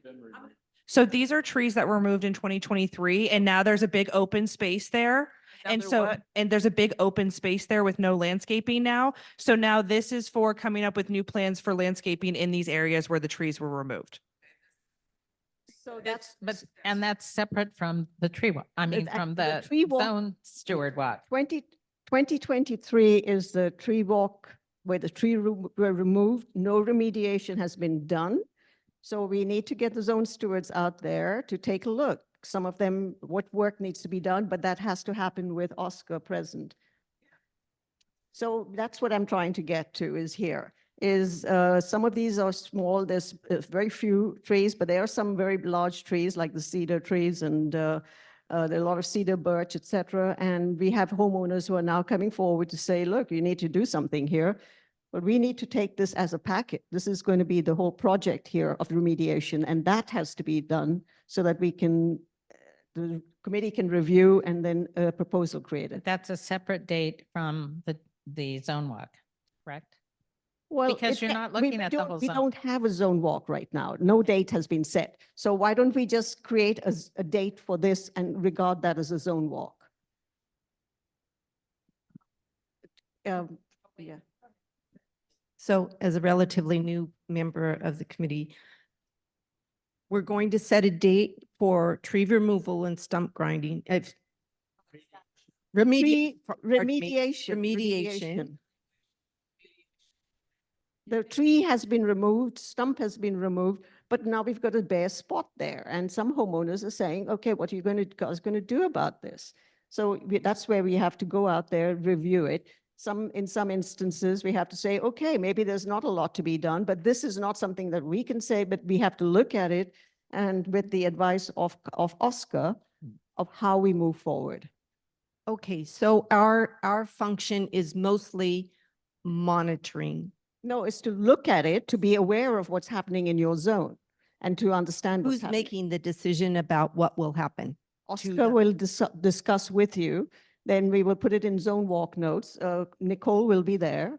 So these are trees that were moved in 2023 and now there's a big open space there. And Another so, what? and there's a big open space there with no landscaping now. So now this is for coming up with new plans for landscaping in these areas where the trees were removed. So And that's separate from the tree walk. I mean, It's from the the tree walk- zone steward walk. 20, 2023 is the tree walk where the were removed. No remediation has been done. So we need to get the zone stewards out there to take a look. Some of them, what work needs to be done, but that has to happen with Oscar present. So that's what I'm trying to get to is here, is some of these are small. There's very few trees, but there are some very large trees like the cedar trees and there are a lot of cedar, birch, et cetera. And we have homeowners who are now coming forward to say, look, you need to do something here. But we need to take this as a packet. This is going to be the whole project here of remediation, and that has to be done so that we can, the committee can review and then a proposal created. That's a separate date from the zone walk, correct? Well, Because you're not looking at the whole We zone. don't have a zone walk right now. No date has been set. So why don't we just create a date for this and regard that as a zone walk? Yeah. So as a relatively new member of the committee, we're going to set a date for tree removal and stump grinding. Remediation. Remediation. The tree has been removed, stump has been removed, but now we've got a bare spot there. And some homeowners are saying, okay, what are you guys going to do about this? So that's where we have to go out there, review it. In some instances, we have to say, okay, maybe there's not a lot to be done, but this is not something that we can say, but we have to look at it and with the advice of Oscar of how we move forward. Okay, so our function is mostly monitoring. No, it's to look at it, to be aware of what's happening in your zone and to understand what's Who's happening. making the decision about what will happen? Oscar will discuss with you. Then we will put it in zone walk notes. Nicole will be there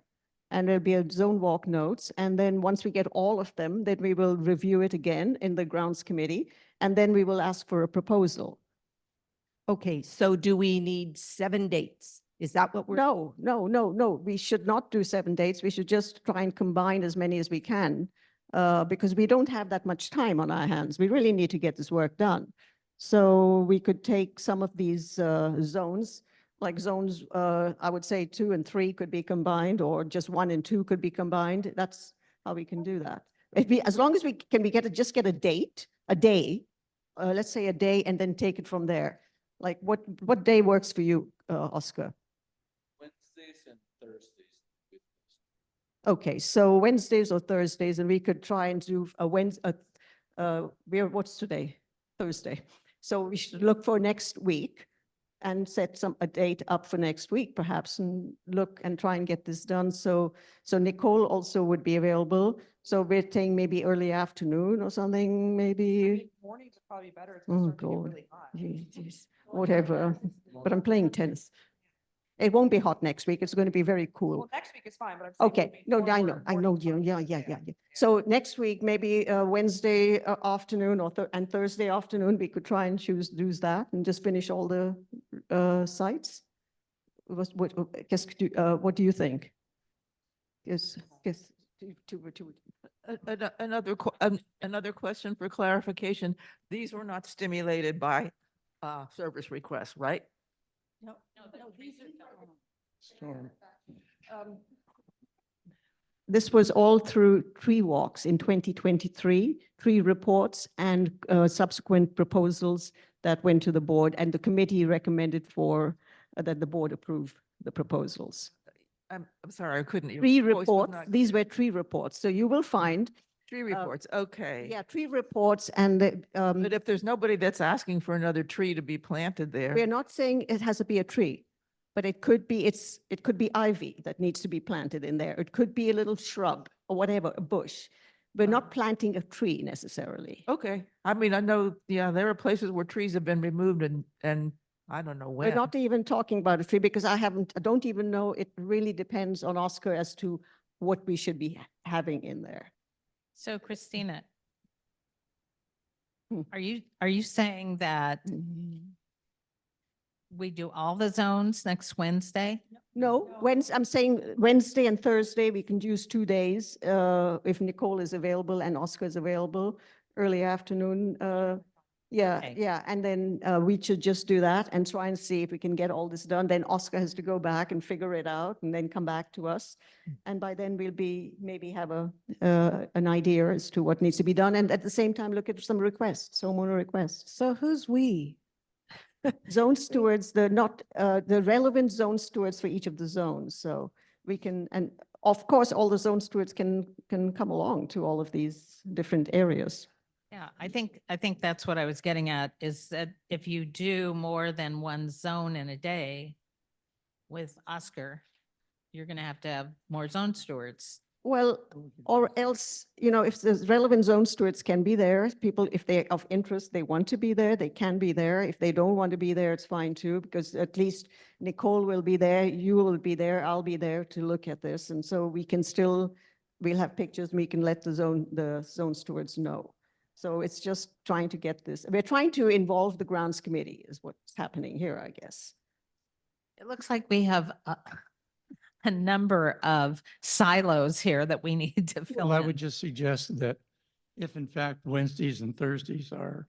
and there'll be a zone walk notes. And then once we get all of them, then we will review it again in the grounds committee. And then we will ask for a proposal. Okay, so do we need 7 dates? Is that what we're? No. We should not do 7 dates. We should just try and combine as many as we can because we don't have that much time on our hands. We really need to get this work done. So we could take some of these zones, like zones, I would say 2 and 3 could be combined, or just 1 and 2 could be combined. That's how we can do that. As long as we just get a date, a day, let's say a day, and then take it from there. Like what day works for you, Oscar? Wednesdays and Thursdays. Okay, so Wednesdays or Thursdays, and we could try and do what's today? Thursday. So we should look for next week and set a date up for next week, perhaps, and look and try and get this done. So Nicole also would be available. So we're saying maybe early afternoon or something, maybe. Mornings are probably better. It's Oh, gonna start to get God. really hot. Jeez, whatever. But I'm playing tennis. It won't be hot next week. It's going to be very cool. Well, next week is fine, but I'm saying. Okay, no, I know, yeah. So next week, maybe Wednesday afternoon or and Thursday afternoon, we could try and do that and just finish all the sites. What do you think? Yes. Another question for clarification. These were not stimulated by service requests, right? Storm. This was all through tree walks in 2023, tree reports and subsequent proposals that went to the board, and the committee recommended that the board approve the proposals. I'm sorry, I couldn't. your Tree voice was reports, not these clear. were tree reports. So you will find, Tree reports, okay. yeah, tree reports and But if there's nobody that's asking for another tree to be planted there. we're not saying it has to be a tree, but it could be, it could be ivy that needs to be planted in there. It could be a little shrub or whatever, a bush. We're not planting a tree necessarily. Okay, I mean, I know, yeah, there are places where trees have been removed and I don't know when. We're not even talking about a tree because I don't even know. It really depends on Oscar as to what we should be having in there. So Christina, Hmm. are you saying that we do all the zones next Wednesday? No, I'm saying Wednesday and Thursday, we can use 2 days, if Nicole is available and Oscar is available, early afternoon. Yeah, Okay. yeah, and then we should just do that and try and see if we can get all this done. Then Oscar has to go back and figure it out and then come back to us. And by then we'll be, maybe have an idea as to what needs to be done. And at the same time, look at some requests, homeowner requests. So who's we? Zone stewards, the relevant zone stewards for each of the zones. So we can, and of course, all the zone stewards can come along to all of these different areas. Yeah, I think that's what I was getting at, is that if you do more than one zone in a day with Oscar, you're gonna have to have more zone stewards. Well, or else, if the relevant zone stewards can be there, people, if they're of interest, they want to be there, they can be there. If they don't want to be there, it's fine too, because at least Nicole will be there, you will be there, I'll be there to look at this. And so we can still, we'll have pictures, we can let the zone stewards know. So it's just trying to get this, we're trying to involve the grounds committee is what's happening here, I guess. It looks like we have a number of silos here that we need to fill Well, I would in. just suggest that if in fact Wednesdays and Thursdays are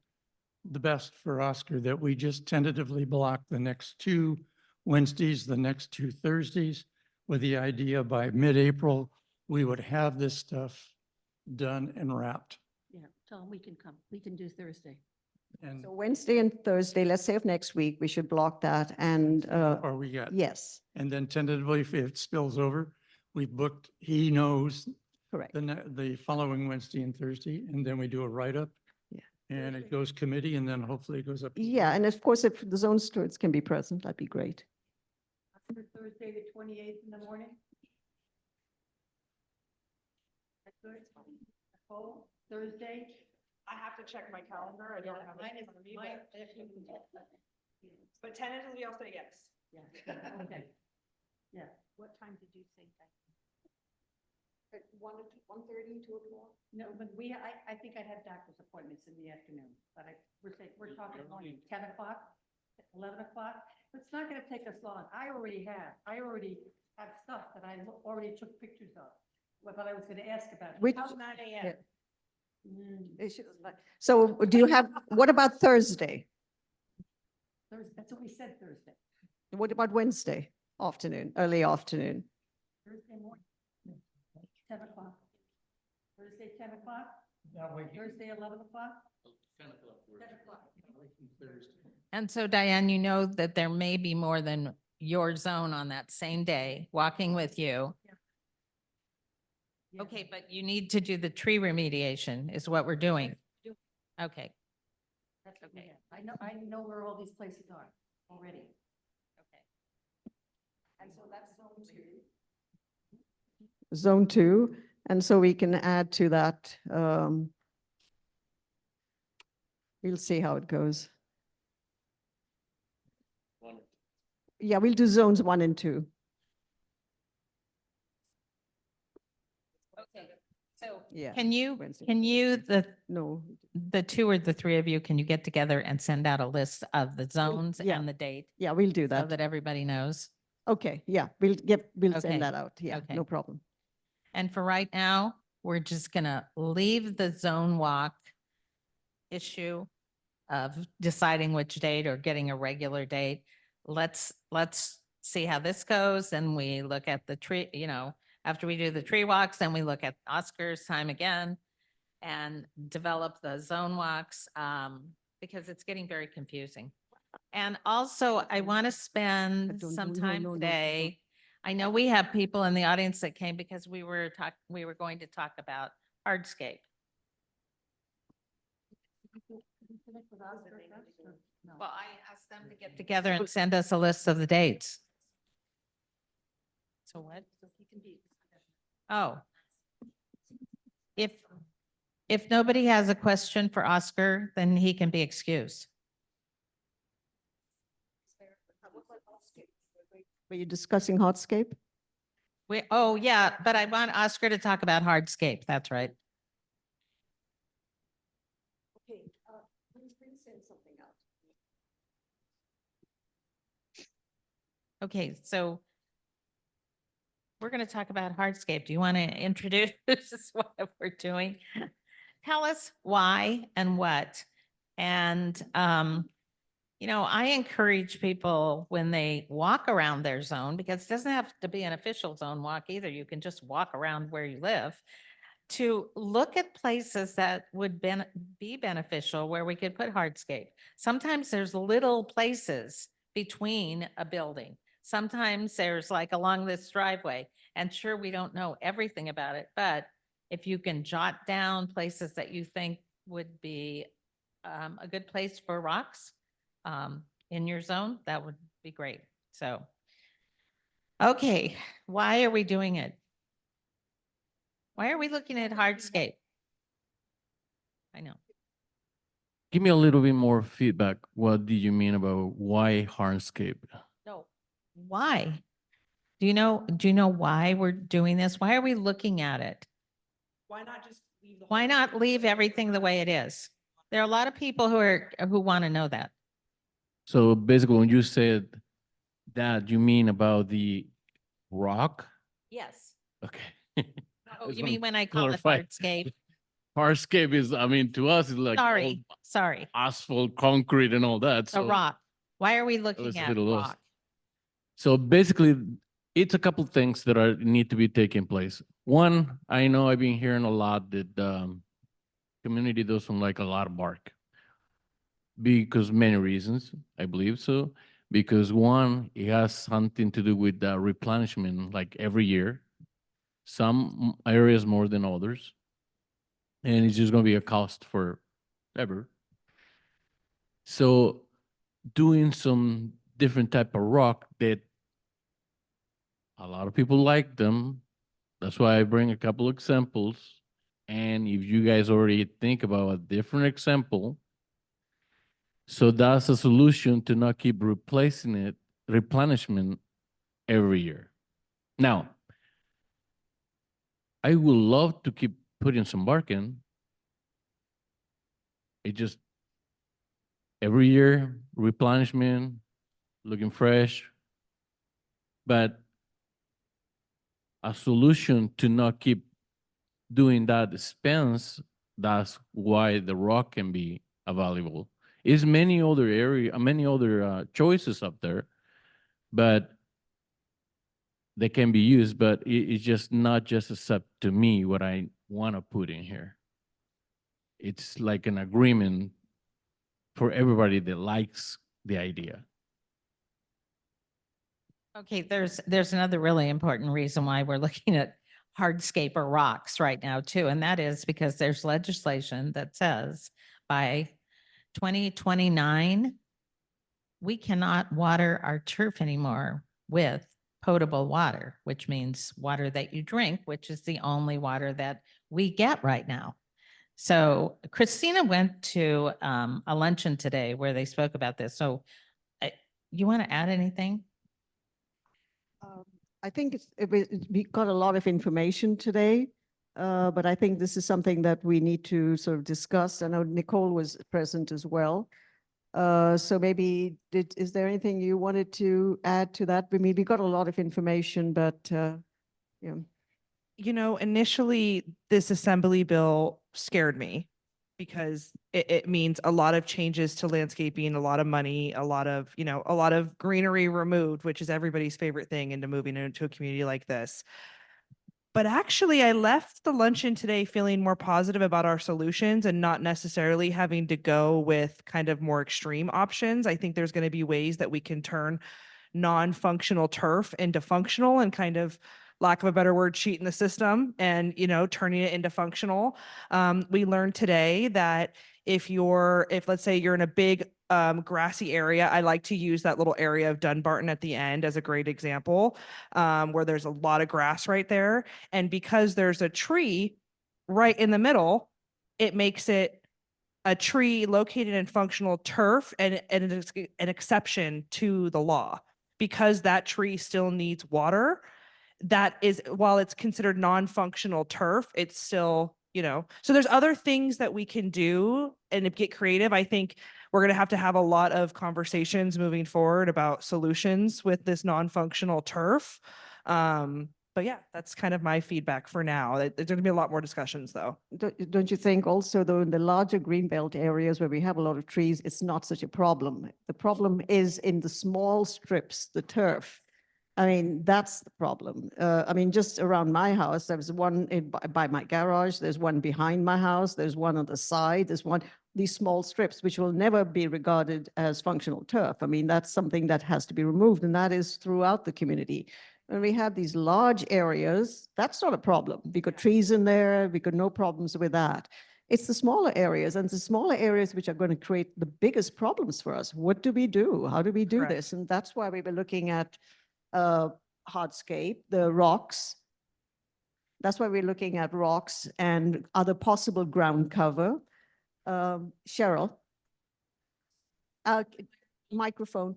the best for Oscar, that we just tentatively block the next 2 Wednesdays, the next 2 Thursdays, with the idea by mid-April, we would have this stuff done and wrapped. Yeah, tell them we can come. We can do Thursday. And, So Wednesday and Thursday, let's say of next week, we should block that and, or we got, yes, and then tentatively, if it spills over, we booked, he knows correct. the following Wednesday and Thursday, and then we do a write-up. Yeah. And it goes committee, and then hopefully it goes up. Yeah, and of course, if the zone stewards can be present, that'd be great. Thursday, the 28th in the morning? Thursday? I have to check my calendar. I don't have it in front of me, but tentatively I'll say yes. Yeah, okay. Yeah, what time did you say that? At 1:30, 2 o'clock? No, but I think I have doctor's appointments in the afternoon, but we're talking morning, 10 o'clock, 11 o'clock. It's not gonna take us long. I already have stuff that I already took pictures of, but I was gonna ask about. Which- How's 9 a.m.? yeah. Mm, So do you have, what about Thursday? That's what we said, Thursday. What about Wednesday afternoon, early afternoon? Thursday morning. 10 o'clock. Thursday, 10 o'clock? Thursday, 11 o'clock? 10 o'clock. And so Diane, you know that there may be more than your zone on that same day, walking with you. Yeah. Okay, but you need to do the tree remediation is what we're doing. Okay, That's what we have. I know where all these places are already. okay. And so that's zone 2. Zone 2, and so we can add to that. We'll see how it goes. Yeah, we'll do zones 1 and 2. Okay, so Yeah. can you, Wednesday, No, the 2 or the 3 of you, can you get together and send out a list of the zones yeah. and the date yeah, we'll do so that. that everybody knows? Okay, yeah, we'll Okay, send that out. Yeah, okay. no problem. And for right now, we're just gonna leave the zone walk issue of deciding which date or getting a regular date. Let's see how this goes. And we look at the tree, after we do the tree walks, then we look at Oscar's time again and develop the zone walks, because it's getting very confusing. And also, I want to spend don't- some no, time no, no, no. today. I know we have people in the audience that came because we were going to talk about hardscape. Well, I asked them to get together and send us a list of the dates. So what? Oh. If nobody has a question for Oscar, then he can be excused. Were you discussing hardscape? Oh, yeah, but I want Oscar to talk about hardscape. That's right. Okay, please send something out. Okay, so we're going to talk about hardscape. Do you want to introduce what we're doing? Tell us why and what, And, I encourage people when they walk around their zone, because it doesn't have to be an official zone walk either. You can just walk around where you live, to look at places that would be beneficial where we could put hardscape. Sometimes there's little places between a building. Sometimes there's like along this driveway, and sure, we don't know everything about it, but if you can jot down places that you think would be a good place for rocks in your zone, that would be great. So, okay, why are we doing it? Why are we looking at hardscape? I know. Give me a little bit more feedback. What do you mean about why hardscape? No. Why? Do you know why we're doing this? Why are we looking at it? Why not just leave? Why not leave everything the way it is? There are a lot of people who want to know that. So basically, when you said that, you mean about the rock? Yes. Okay. Oh, Just you wanna mean when I call it clarify. hardscape? Hardscape is, I mean, to us, it's like all Sorry, asphalt, concrete and all that. the So rock. Why are we was looking a at little lost. rock? So basically, it's a couple things that need to be taking place. One, I know I've been hearing a lot that community doesn't like a lot of bark because many reasons, I believe so. Because one, it has something to do with replenishment, like every year. Some areas more than others, and it's just going to be a cost forever. So doing some different type of rock that a lot of people like them. That's why I bring a couple examples. And if you guys already think about a different example, so that's a solution to not keep replacing it, replenishment every year. Now, I would love to keep putting some bark in. It just every year, replenishment, looking fresh. But a solution to not keep doing that expense, that's why the rock can be available. Is many other choices up there, but they can be used, but it's just not just accept to me what I want to put in here. It's like an agreement for everybody that likes the idea. Okay, there's another really important reason why we're looking at hardscape or rocks right now too, and that is because there's legislation that says by 2029, we cannot water our turf anymore with potable water, which means water that you drink, which is the only water that we get right now. So Christina went to a luncheon today where they spoke about this. So you want to add anything? I think we got a lot of information today, but I think this is something that we need to sort of discuss. I know Nicole was present as well. So maybe, is there anything you wanted to add to that? I mean, we got a lot of information, but yeah. Initially, this assembly bill scared me because it means a lot of changes to landscaping, a lot of money, a lot of greenery removed, which is everybody's favorite thing into moving into a community like this. But actually, I left the luncheon today feeling more positive about our solutions and not necessarily having to go with kind of more extreme options. I think there's going to be ways that we can turn non-functional turf into functional and kind of, lack of a better word, cheating the system and, turning it into functional. We learned today that if let's say you're in a big grassy area, I like to use that little area of Dunbarton at the end as a great example, where there's a lot of grass right there. And because there's a tree right in the middle, it makes it a tree located in functional turf and it's an exception to the law because that tree still needs water. That is, while it's considered non-functional turf, it's still, so there's other things that we can do and get creative. I think we're going to have a lot of conversations moving forward about solutions with this non-functional turf. But But yeah, that's kind of my feedback for now. There's going to be a lot more discussions though. Don't you think also, though, in the larger greenbelt areas where we have a lot of trees, it's not such a problem? The problem is in the small strips, the turf. I mean, that's the problem. I mean, just around my house, there was one by my garage, there's one behind my house, there's one on the side, there's one, these small strips, which will never be regarded as functional turf. I mean, that's something that has to be removed, and that is throughout the community. When we have these large areas, that's not a problem. We got trees in there, we got no problems with that. It's the smaller areas, and the smaller areas which are going to create the biggest problems for us. What do we do? How do we do Correct. this? And that's why we were looking at hardscape, the rocks. That's why we're looking at rocks and other possible ground cover. Cheryl. Microphone.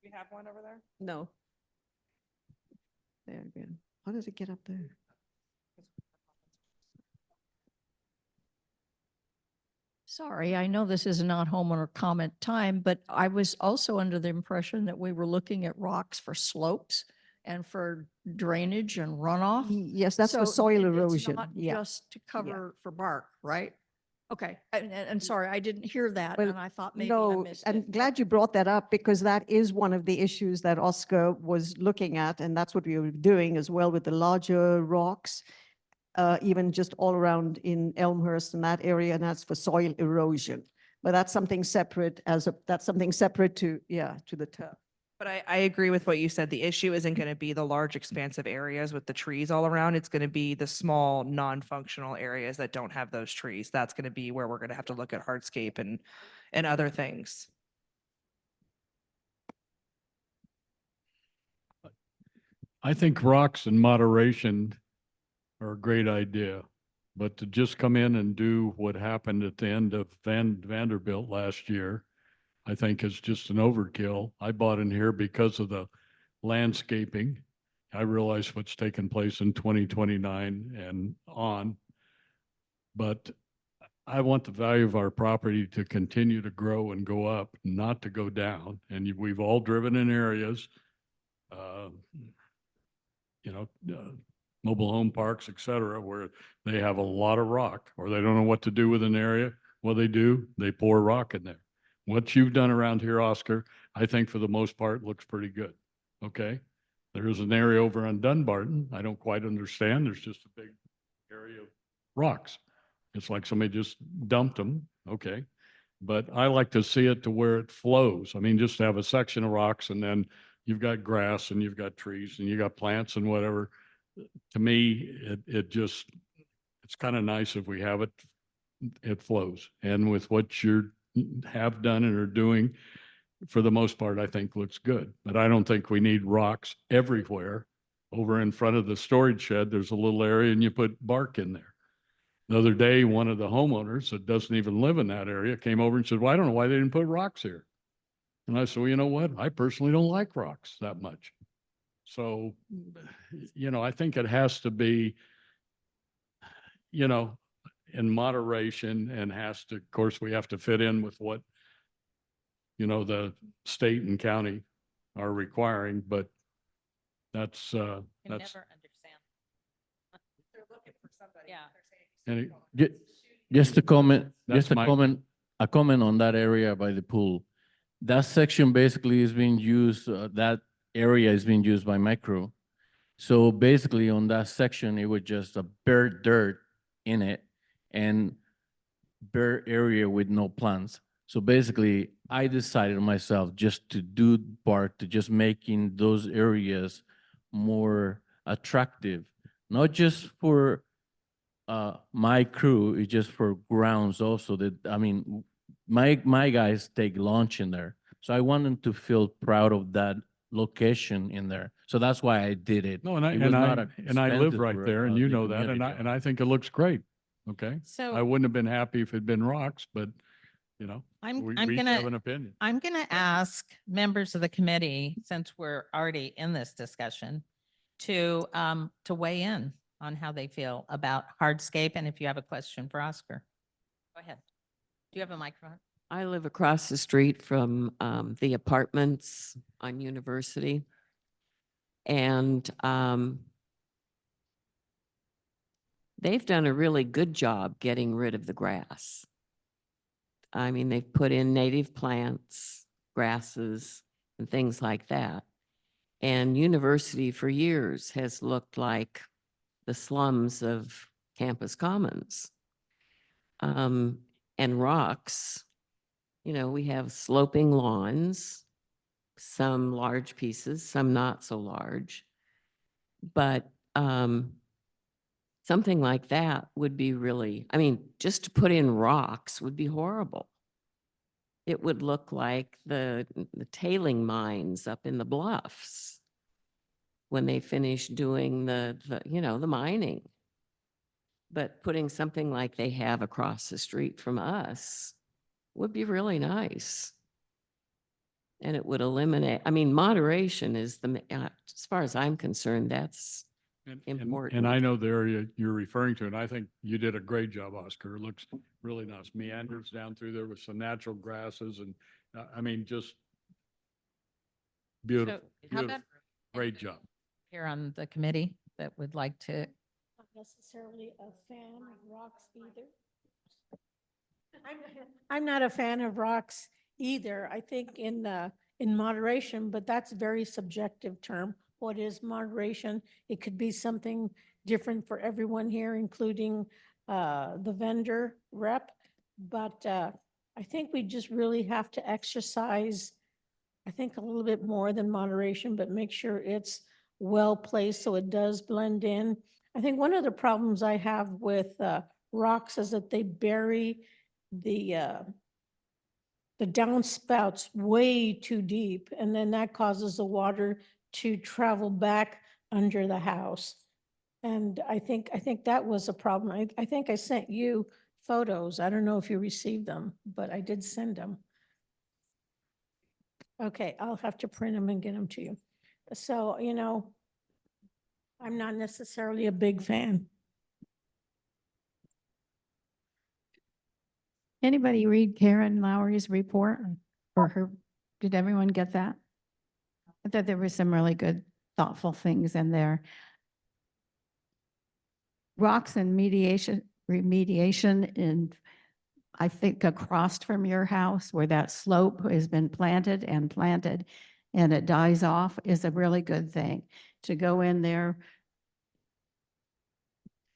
You have one over there? No. There again. How does it get up there? Sorry, I know this is not homeowner comment time, but I was also under the impression that we were looking at rocks for slopes and for drainage and runoff. Yes, that's for So soil it's erosion. not Yeah. just to cover for bark, right? Okay, and sorry, I didn't hear that, Well, and I thought maybe I No, missed I'm it. glad you brought that up because that is one of the issues that Oscar was looking at, and that's what we were doing as well with the larger rocks, even just all around in Elmhurst and that area, and that's for soil erosion. But that's something separate that's something separate to the turf. But I agree with what you said. The issue isn't going to be the large expansive areas with the trees all around. It's going to be the small, non-functional areas that don't have those trees. That's going to be where we're going to have to look at hardscape and other things. I think rocks in moderation are a great idea, but to just come in and do what happened at the end of Vanderbilt last year, I think is just an overkill. I bought in here because of the landscaping. I realize what's taking place in 2029 and on. But I want the value of our property to continue to grow and go up, not to go down. And we've all driven in areas, mobile home parks, et cetera, where they have a lot of rock or they don't know what to do with an area. Well, they do, they pour rock in there. What you've done around here, Oscar, I think for the most part looks pretty good. Okay. There is an area over on Dunbarton. I don't quite understand. There's just a big area of rocks. It's like somebody just dumped them. Okay. But I like to see it to where it flows. I mean, just to have a section of rocks and then you've got grass and you've got trees and you got plants and whatever. To me, it's kind of nice if we have it, it flows. And with what you have done and are doing, for the most part, I think looks good. But I don't think we need rocks everywhere. Over in front of the storage shed, there's a little area and you put bark in there. The other day, one of the homeowners that doesn't even live in that area came over and said, well, I don't know why they didn't put rocks here. And I said, well, you know what? I personally don't like rocks that much. So, I think it has to be, in moderation and has to, of course, we have to fit in with what, the state and county are requiring, but that's, Can never that's, understand. They're looking for somebody. Yeah. any, Just a comment, That's just my- a comment on that area by the pool. That section basically is being used, that area is being used by Micro. So basically on that section, it was just a bare dirt in it and bare area with no plants. So basically, I decided myself just to do part to just making those areas more attractive, not just for my crew, it's just for grounds also that, I mean, my guys take lunch in there. So I want them to feel proud of that location in there. So that's why I did it. no, and I, It was and not I, and I live expensive right for, there and the you know that, community. and I think it looks great. Okay. I So wouldn't have been happy if it'd been rocks, but I'm we I'm each have gonna an opinion. I'm gonna ask members of the committee, since we're already in this discussion, to weigh in on how they feel about hardscape, and if you have a question for Oscar. Go ahead. Do you have a microphone? I live across the street from the apartments on University. And they've done a really good job getting rid of the grass. I mean, they've put in native plants, grasses, and things like that. And University for years has looked like the slums of Campus Commons. And rocks, you know, we have sloping lawns, some large pieces, some not so large. But something like that would be really, I mean, just to put in rocks would be horrible. It would look like the tailing mines up in the bluffs when they finish doing the mining. But putting something like they have across the street from us would be really nice. And it would eliminate, I mean, moderation is as far as I'm concerned, that's And important. I know the area you're referring to, and I think you did a great job, Oscar. It looks really nice. Meanders down through there with some natural grasses and, I mean, just beautiful, How about beautiful. Great job. here on the committee that would like to? Not necessarily a fan of rocks either. I'm not a fan of rocks either. I think in moderation, but that's a very subjective term. What is moderation? It could be something different for everyone here, including the vendor rep. But I think we just really have to exercise, I think, a little bit more than moderation, but make sure it's well placed so it does blend in. I think one of the problems I have with rocks is that they bury the downspouts way too deep, and then that causes the water to travel back under the house. And I think that was a problem. I think I sent you photos. I don't know if you received them, but I did send them. Okay, I'll have to print them and get them to you. So, you know, I'm not necessarily a big fan. Anybody read Karen Lowry's report or her, did everyone get that? I thought there were some really good, thoughtful things in there. Rocks and remediation in, I think, across from your house where that slope has been planted and it dies off is a really good thing. To go in there.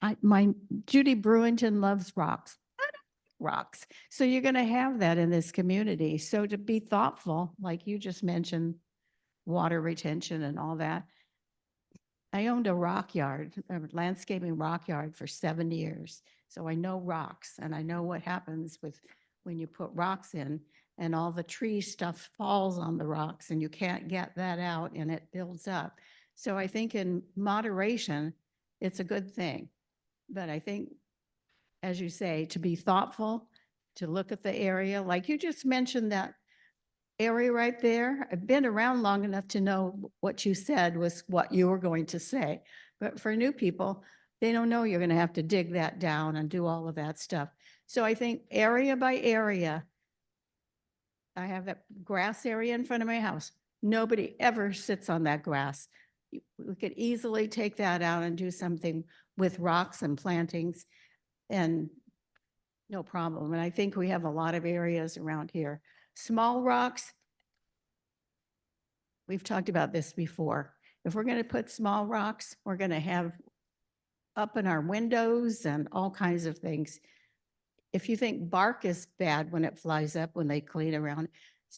Judy Brewington loves rocks. I don't like rocks. So you're going to have that in this community. So to be thoughtful, like you just mentioned, water retention and all that. I owned a landscaping rock yard for 7 years. So I know rocks and I know what happens with when you put rocks in and all the tree stuff falls on the rocks and you can't get that out and it builds up. So I think in moderation, it's a good thing. But I think, as you say, to be thoughtful, to look at the area, like you just mentioned that area right there. I've been around long enough to know what you said was what you were going to say. But for new people, they don't know you're going to have to dig that down and do all of that stuff. So I think area by area, I have that grass area in front of my house. Nobody ever sits on that grass. We could easily take that out and do something with rocks and plantings and no problem. And I think we have a lot of areas around here. Small rocks, we've talked about this before. If we're going to put small rocks, we're going to have up in our windows and all kinds of things. If you think bark is bad when it flies up, when they clean around,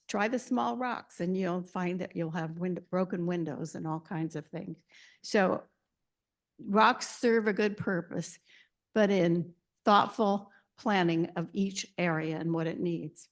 try the small rocks and you'll find that you'll have broken windows and all kinds of things. So rocks serve a good purpose, but in thoughtful planning of each area and what it needs.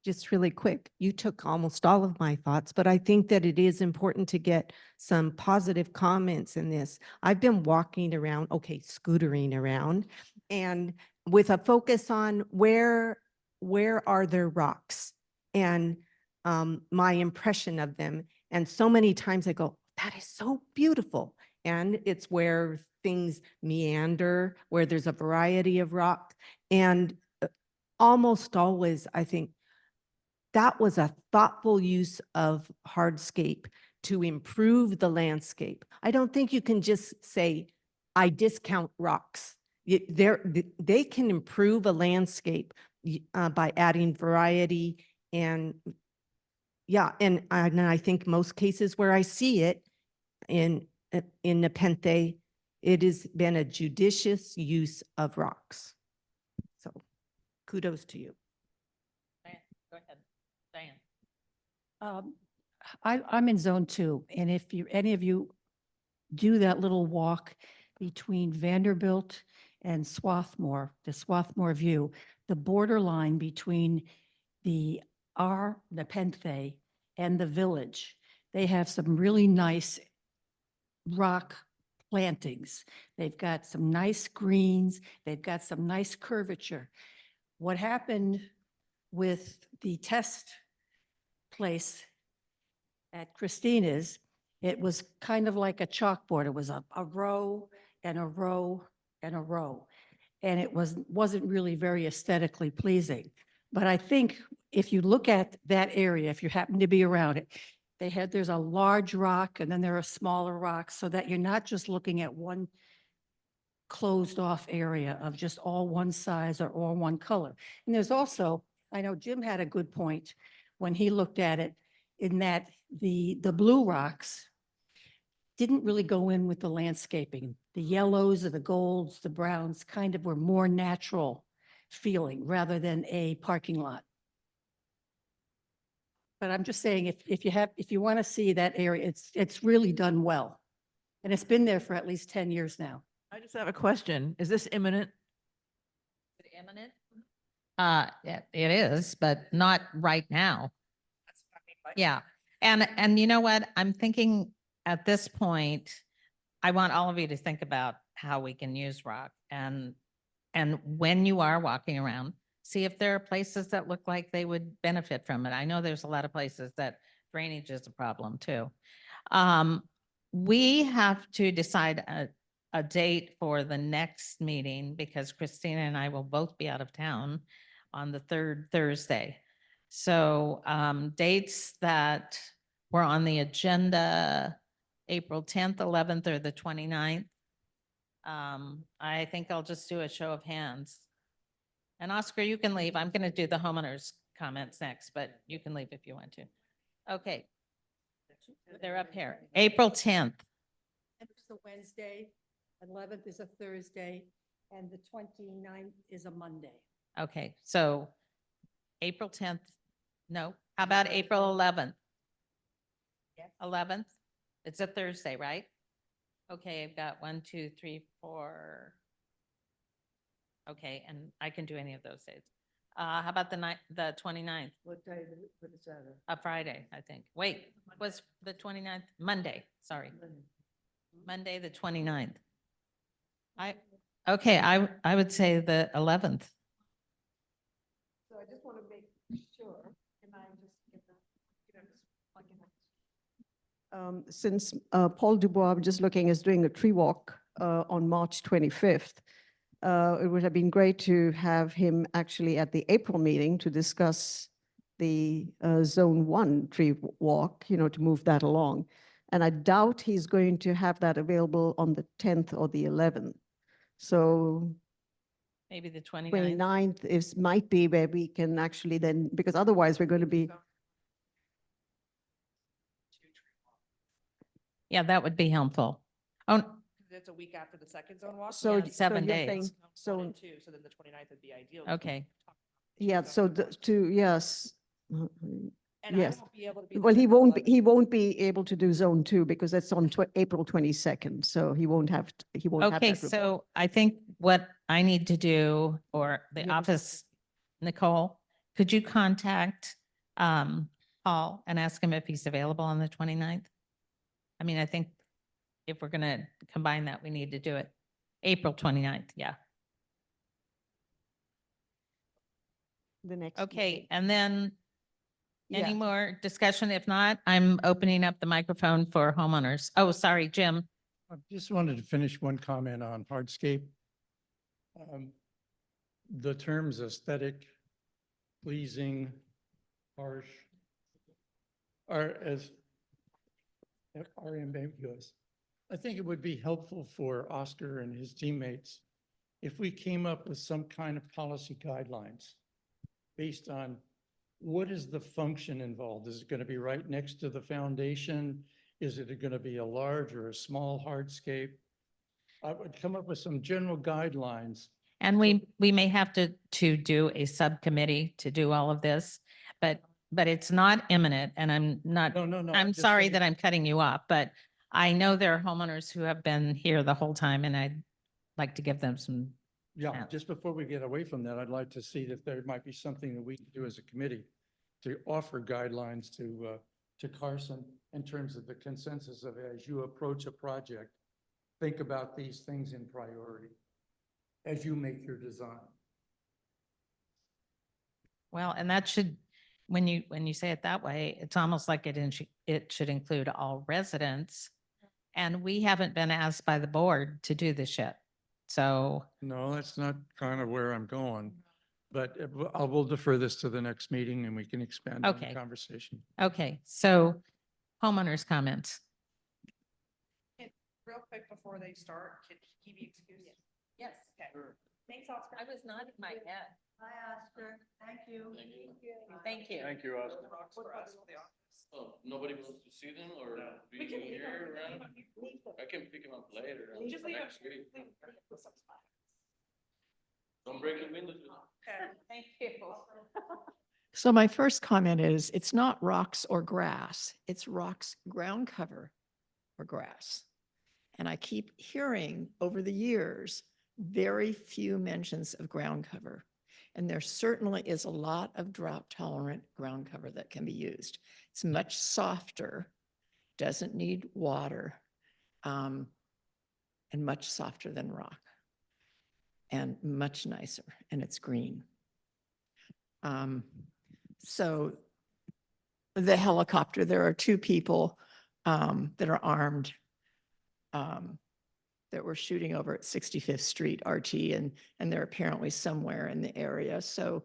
Just really quick, you took almost all of my thoughts, but I think that it is important to get some positive comments in this. I've been walking around, scootering around, and with a focus on where are there rocks and my impression of them. And so many times I go, that is so beautiful. And it's where things meander, where there's a variety of rock. And almost always, I think, that was a thoughtful use of hardscape to improve the landscape. I don't think you can just say, I discount rocks. They can improve a landscape by adding variety and yeah, and I think most cases where I see it in Nepenthe, it has been a judicious use of rocks. So kudos to you. Diane, go ahead. Diane. I'm in zone 2, and if any of you do that little walk between Vanderbilt and Swarthmore, the Swarthmore view, the borderline between the Nepenthe and the village, they have some really nice rock plantings. They've got some nice greens. They've got some nice curvature. What happened with the test place at Christina's, it was kind of like a chalkboard. It was a row and a row and a row. And it wasn't really very aesthetically pleasing. But I think if you look at that area, if you happen to be around it, there's a large rock and then there are smaller rocks so that you're not just looking at one closed off area of just all one size or all one color. And there's also, I know Jim had a good point when he looked at it, in that the blue rocks didn't really go in with the landscaping. The yellows or the golds, the browns kind of were more natural feeling rather than a parking lot. But I'm just saying, if you want to see that area, it's really done well. And it's been there for at least 10 years now. I just have a question. Is this imminent? Is it imminent? It is, but not right now. Yeah. And you know what? I'm thinking at this point, I want all of you to think about how we can use rock and when you are walking around, see if there are places that look like they would benefit from it. I know there's a lot of places that drainage is a problem too. We have to decide a date for the next meeting because Christina and I will both be out of town on the third Thursday. So dates that were on the agenda, April 10th, 11th, or the 29th. I think I'll just do a show of hands. And Oscar, you can leave. I'm going to do the homeowners comments next, but you can leave if you want to. Okay. They're up here. April 10th. It's a Wednesday, 11th is a Thursday, and the 29th is a Monday. Okay, so April 10th. No, how about April 11th? Yes. 11th? It's a Thursday, right? Okay, I've got 1, 2, 3, 4. Okay, and I can do any of those days. How about the 29th? What day, what is that? A Friday, I think. Wait, was the 29th? Monday, sorry. Monday, the 29th. Okay, I would say the 11th. So I just want to make sure, can I just get that? Since Paul Dubois, I'm just looking, is doing a tree walk on March 25th. It would have been great to have him actually at the April meeting to discuss the Zone 1 tree walk, to move that along. And I doubt he's going to have that available on the 10th or the 11th. So Maybe the 29th. 29th might be where we can actually then, because otherwise we're going to be. Yeah, that would be helpful. Oh, It's a week after the second zone walk. So Yeah, 7 you're days. saying- So So, so then the 29th would be ideal. okay. yeah, so yes. And I yes. won't be able to be. Well, there he on the won't, 11th. he won't be able to do Zone 2 because that's on April 22nd. So he won't have, he won't have Okay, that report. so I think what I need to do, or the Yeah. office, Nicole, could you contact Paul and ask him if he's available on the 29th? I mean, I think if we're going to combine that, we need to do it. April 29th, yeah. The next. Okay, meeting. and then any Yeah. more discussion? If not, I'm opening up the microphone for homeowners. Oh, sorry, Jim. I just wanted to finish one comment on hardscape. The terms aesthetic, pleasing, harsh, are as, are ambiguous. I think it would be helpful for Oscar and his teammates if we came up with some kind of policy guidelines based on what is the function involved? Is it going to be right next to the foundation? Is it going to be a large or a small hardscape? I would come up with some general guidelines. And we may have to do a subcommittee to do all of this, but it's not imminent and I'm not, No, I'm just sorry saying- that I'm cutting you off, but I know there are homeowners who have been here the whole time and I'd like to give them some, Yeah, Yeah. just before we get away from that, I'd like to see if there might be something that we can do as a committee to offer guidelines to Carson in terms of the consensus of as you approach a project, think about these things in priority as you make your design. well, and that should, when you say it that way, it's almost like it should include all residents. And we haven't been asked by the board to do this yet. So, No, that's not kind of where I'm going, but I will defer this to the next meeting and we can expand on the Okay. conversation. okay, so homeowners comments. Real quick before they start, can he be excused? Yes. Okay. Thanks, Oscar. I was nodding my head. Hi, Oscar. Thank you. Thank you. Thank you, Oscar. Rocks for us for the office. Oh, nobody wants to see them or We be can here around? leave them. I can pick them up later. Just leave them. next week. Leave them for some spot. Don't break the windows. Okay. Thank you. So my first comment is, it's not rocks or grass, it's rocks, ground cover or grass. And I keep hearing over the years, very few mentions of ground cover. And there certainly is a lot of drought tolerant ground cover that can be used. It's much softer, doesn't need water, and much softer than rock. And much nicer, and it's green. So the helicopter, there are two people that are armed that were shooting over at 65th Street RT, and they're apparently somewhere in the area. So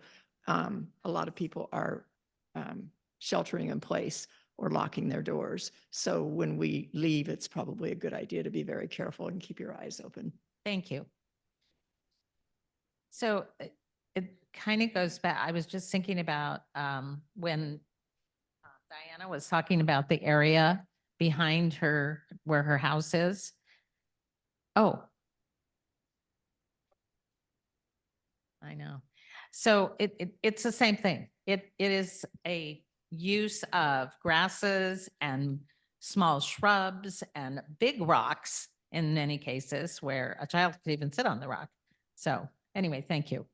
a lot of people are sheltering in place or locking their doors. So when we leave, it's probably a good idea to be very careful and keep your eyes open. Thank you. So it kind of goes back, I was just thinking about when Diana was talking about the area behind her, where her house is. Oh. I know. So it's the same thing. It is a use of grasses and small shrubs and big rocks in many cases where a child could even sit on the rock. So anyway, thank you.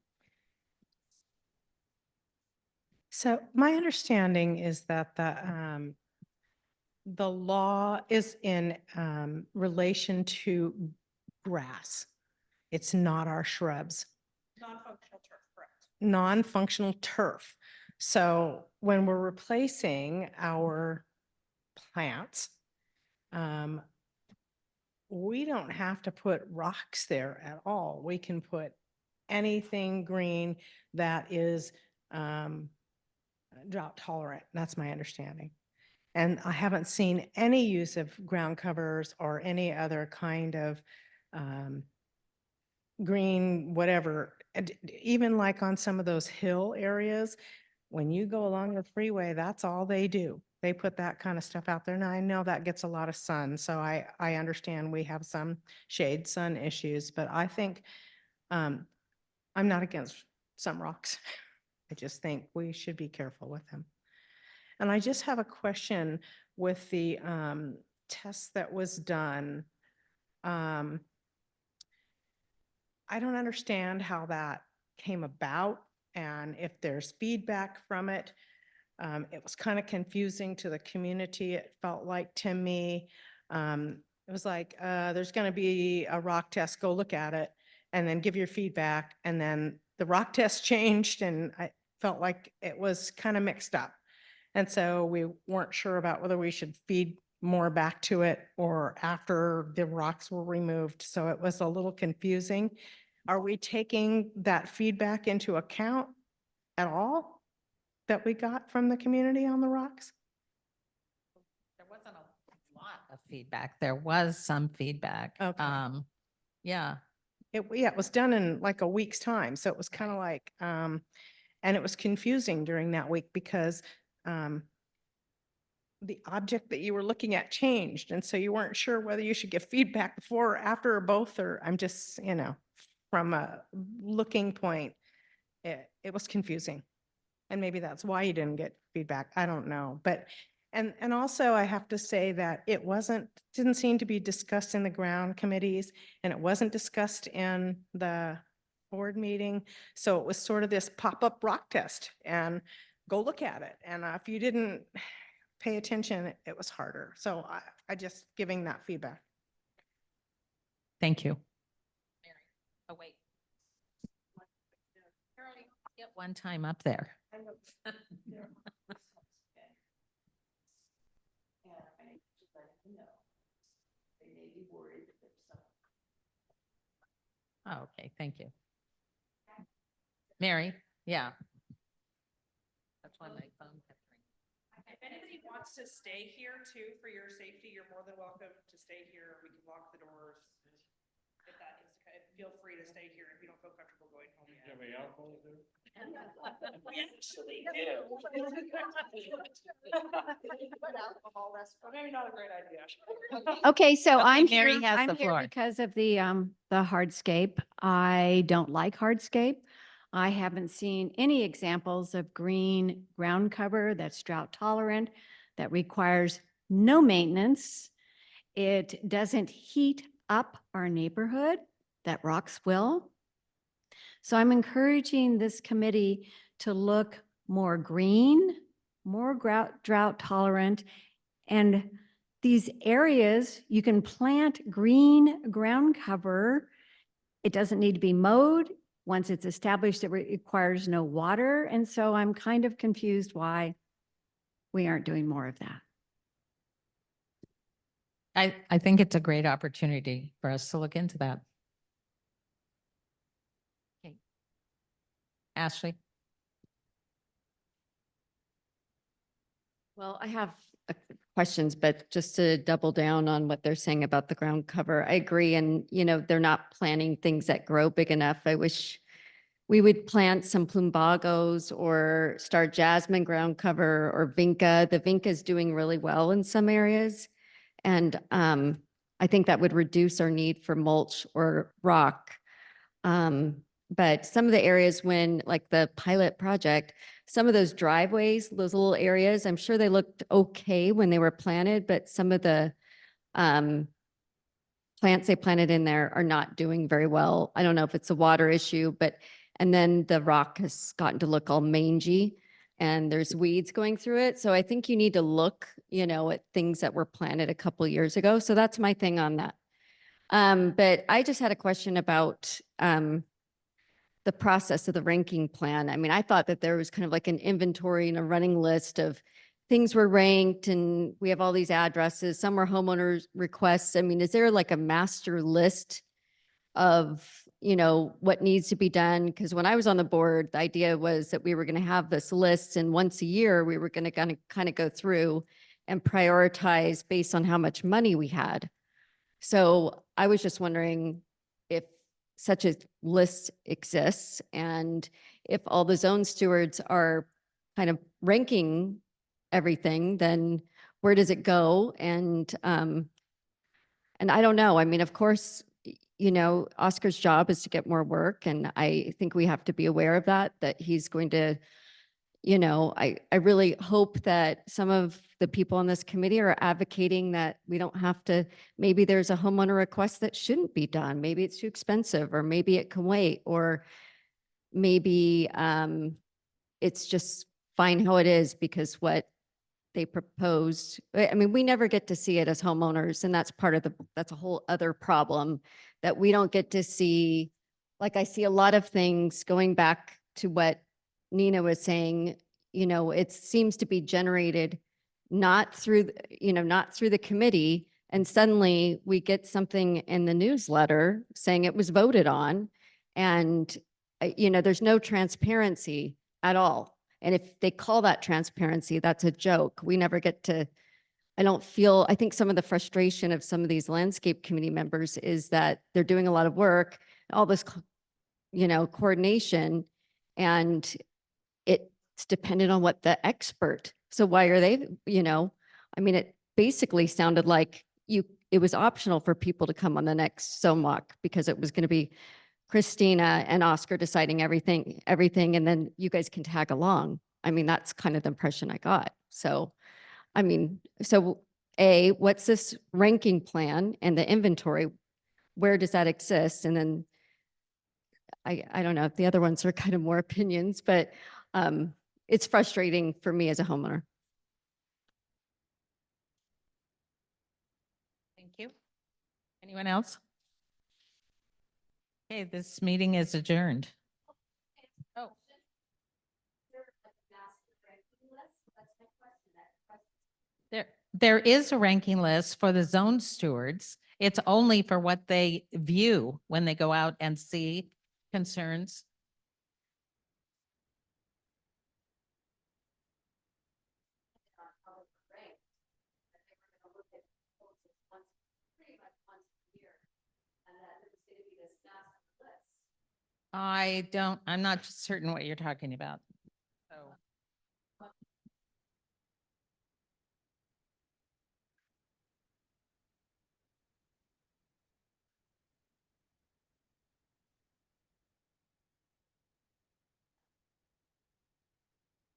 So my understanding is that the law is in relation to grass. It's not our shrubs, Non-functional turf, correct. non-functional turf. So when we're replacing our plants, we don't have to put rocks there at all. We can put anything green that is drought tolerant. That's my understanding. And I haven't seen any use of ground covers or any other kind of green, whatever. And even like on some of those hill areas, when you go along the freeway, that's all they do. They put that kind of stuff out there. Now, I know that gets a lot of sun, so I understand we have some shade sun issues, but I think I'm not against some rocks. I just think we should be careful with them. And I just have a question with the test that was done. I don't understand how that came about and if there's feedback from it. It was kind of confusing to the community, it felt like to me. It was like, there's going to be a rock test, go look at it, and then give your feedback. And then the rock test changed and I felt like it was kind of mixed up. And so we weren't sure about whether we should feed more back to it or after the rocks were removed. So it was a little confusing. Are we taking that feedback into account at all? that we got from the community on the rocks? There wasn't a lot of feedback. There was some feedback. Okay. Yeah. It was done in like a week's time. So it was kind of like, and it was confusing during that week because the object that you were looking at changed. And so you weren't sure whether you should give feedback before or after or both, or I'm just, from a looking point, it was confusing. And maybe that's why you didn't get feedback. I don't know. But, and also I have to say that it didn't seem to be discussed in the ground committees, and it wasn't discussed in the board meeting. So it was sort of this pop-up rock test and go look at it. And if you didn't pay attention, it was harder. So I just giving that feedback. Thank you. Oh, wait. Carol, you get one time up there. Oh, okay, thank you. Mary, yeah. That's why my phone kept ringing. If anybody wants to stay here too, for your safety, you're more than welcome to stay here. We can lock the doors. If that is, feel free to stay here if you don't feel comfortable going home yet. Have any alcohol there? We actually do. Maybe not a great idea. Okay, so Okay, I'm Mary here, has I'm the here floor. because of the hardscape. I don't like hardscape. I haven't seen any examples of green ground cover that's drought tolerant, that requires no maintenance. It doesn't heat up our neighborhood that rocks will. So I'm encouraging this committee to look more green, more drought tolerant, and these areas, you can plant green ground cover. It doesn't need to be mowed. Once it's established, it requires no water. And so I'm kind of confused why we aren't doing more of that. I think it's a great opportunity for us to look into that. Okay. Ashley? Well, I have questions, but just to double down on what they're saying about the ground cover, I agree. And, they're not planting things that grow big enough. I wish we would plant some plumbagos or star jasmine ground cover or vinca. The vinca is doing really well in some areas. And I think that would reduce our need for mulch or rock. But some of the areas like the pilot project, some of those driveways, those little areas, I'm sure they looked okay when they were planted, but some of the plants they planted in there are not doing very well. I don't know if it's a water issue, and then the rock has gotten to look all mangy and there's weeds going through it. So I think you need to look, at things that were planted a couple years ago. So that's my thing on that. But I just had a question about the process of the ranking plan. I mean, I thought that there was kind of like an inventory and a running list of things were ranked and we have all these addresses. Some were homeowners requests. I mean, is there like a master list of, what needs to be done? Because when I was on the board, the idea was that we were going to have this list and once a year, we were going to kind of go through and prioritize based on how much money we had. So I was just wondering if such a list exists and if all the zone stewards are kind of ranking everything, then where does it go? And I don't know. I mean, of course, Oscar's job is to get more work. And I think we have to be aware of that he's going to, I really hope that some of the people on this committee are advocating that we don't have to, maybe there's a homeowner request that shouldn't be done. Maybe it's too expensive, or maybe it can wait, or maybe it's just fine how it is because what they proposed, I mean, we never get to see it as homeowners. And that's that's a whole other problem that we don't get to see. Like I see a lot of things going back to what Nina was saying, it seems to be generated not through the committee. And suddenly we get something in the newsletter saying it was voted on. And, there's no transparency at all. And if they call that transparency, that's a joke. We never get to, I think some of the frustration of some of these landscape committee members is that they're doing a lot of work, all this, coordination, and it's dependent on what the expert. So why are they, it basically sounded like it was optional for people to come on the next zone walk because it was going to be Christina and Oscar deciding everything, and then you guys can tag along. That's kind of the impression I got. So, what's this ranking plan and the inventory? Where does that exist? And then I don't know if the other ones are kind of more opinions, but it's frustrating for me as a homeowner. Thank you. Anyone else? Okay, this meeting is adjourned. Oh. There is a ranking list for the zone stewards. It's only for what they view when they go out and see concerns. I'm not certain what you're talking about. So.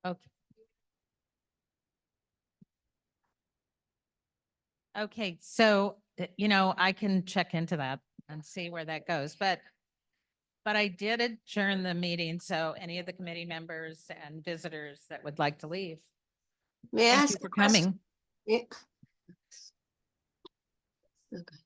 Okay. Okay, so, I can check into that and see where that goes, but I did adjourn the meeting, so any of the committee members and visitors that would like to leave. May I Thank ask you a for question? coming. Yeah. Okay.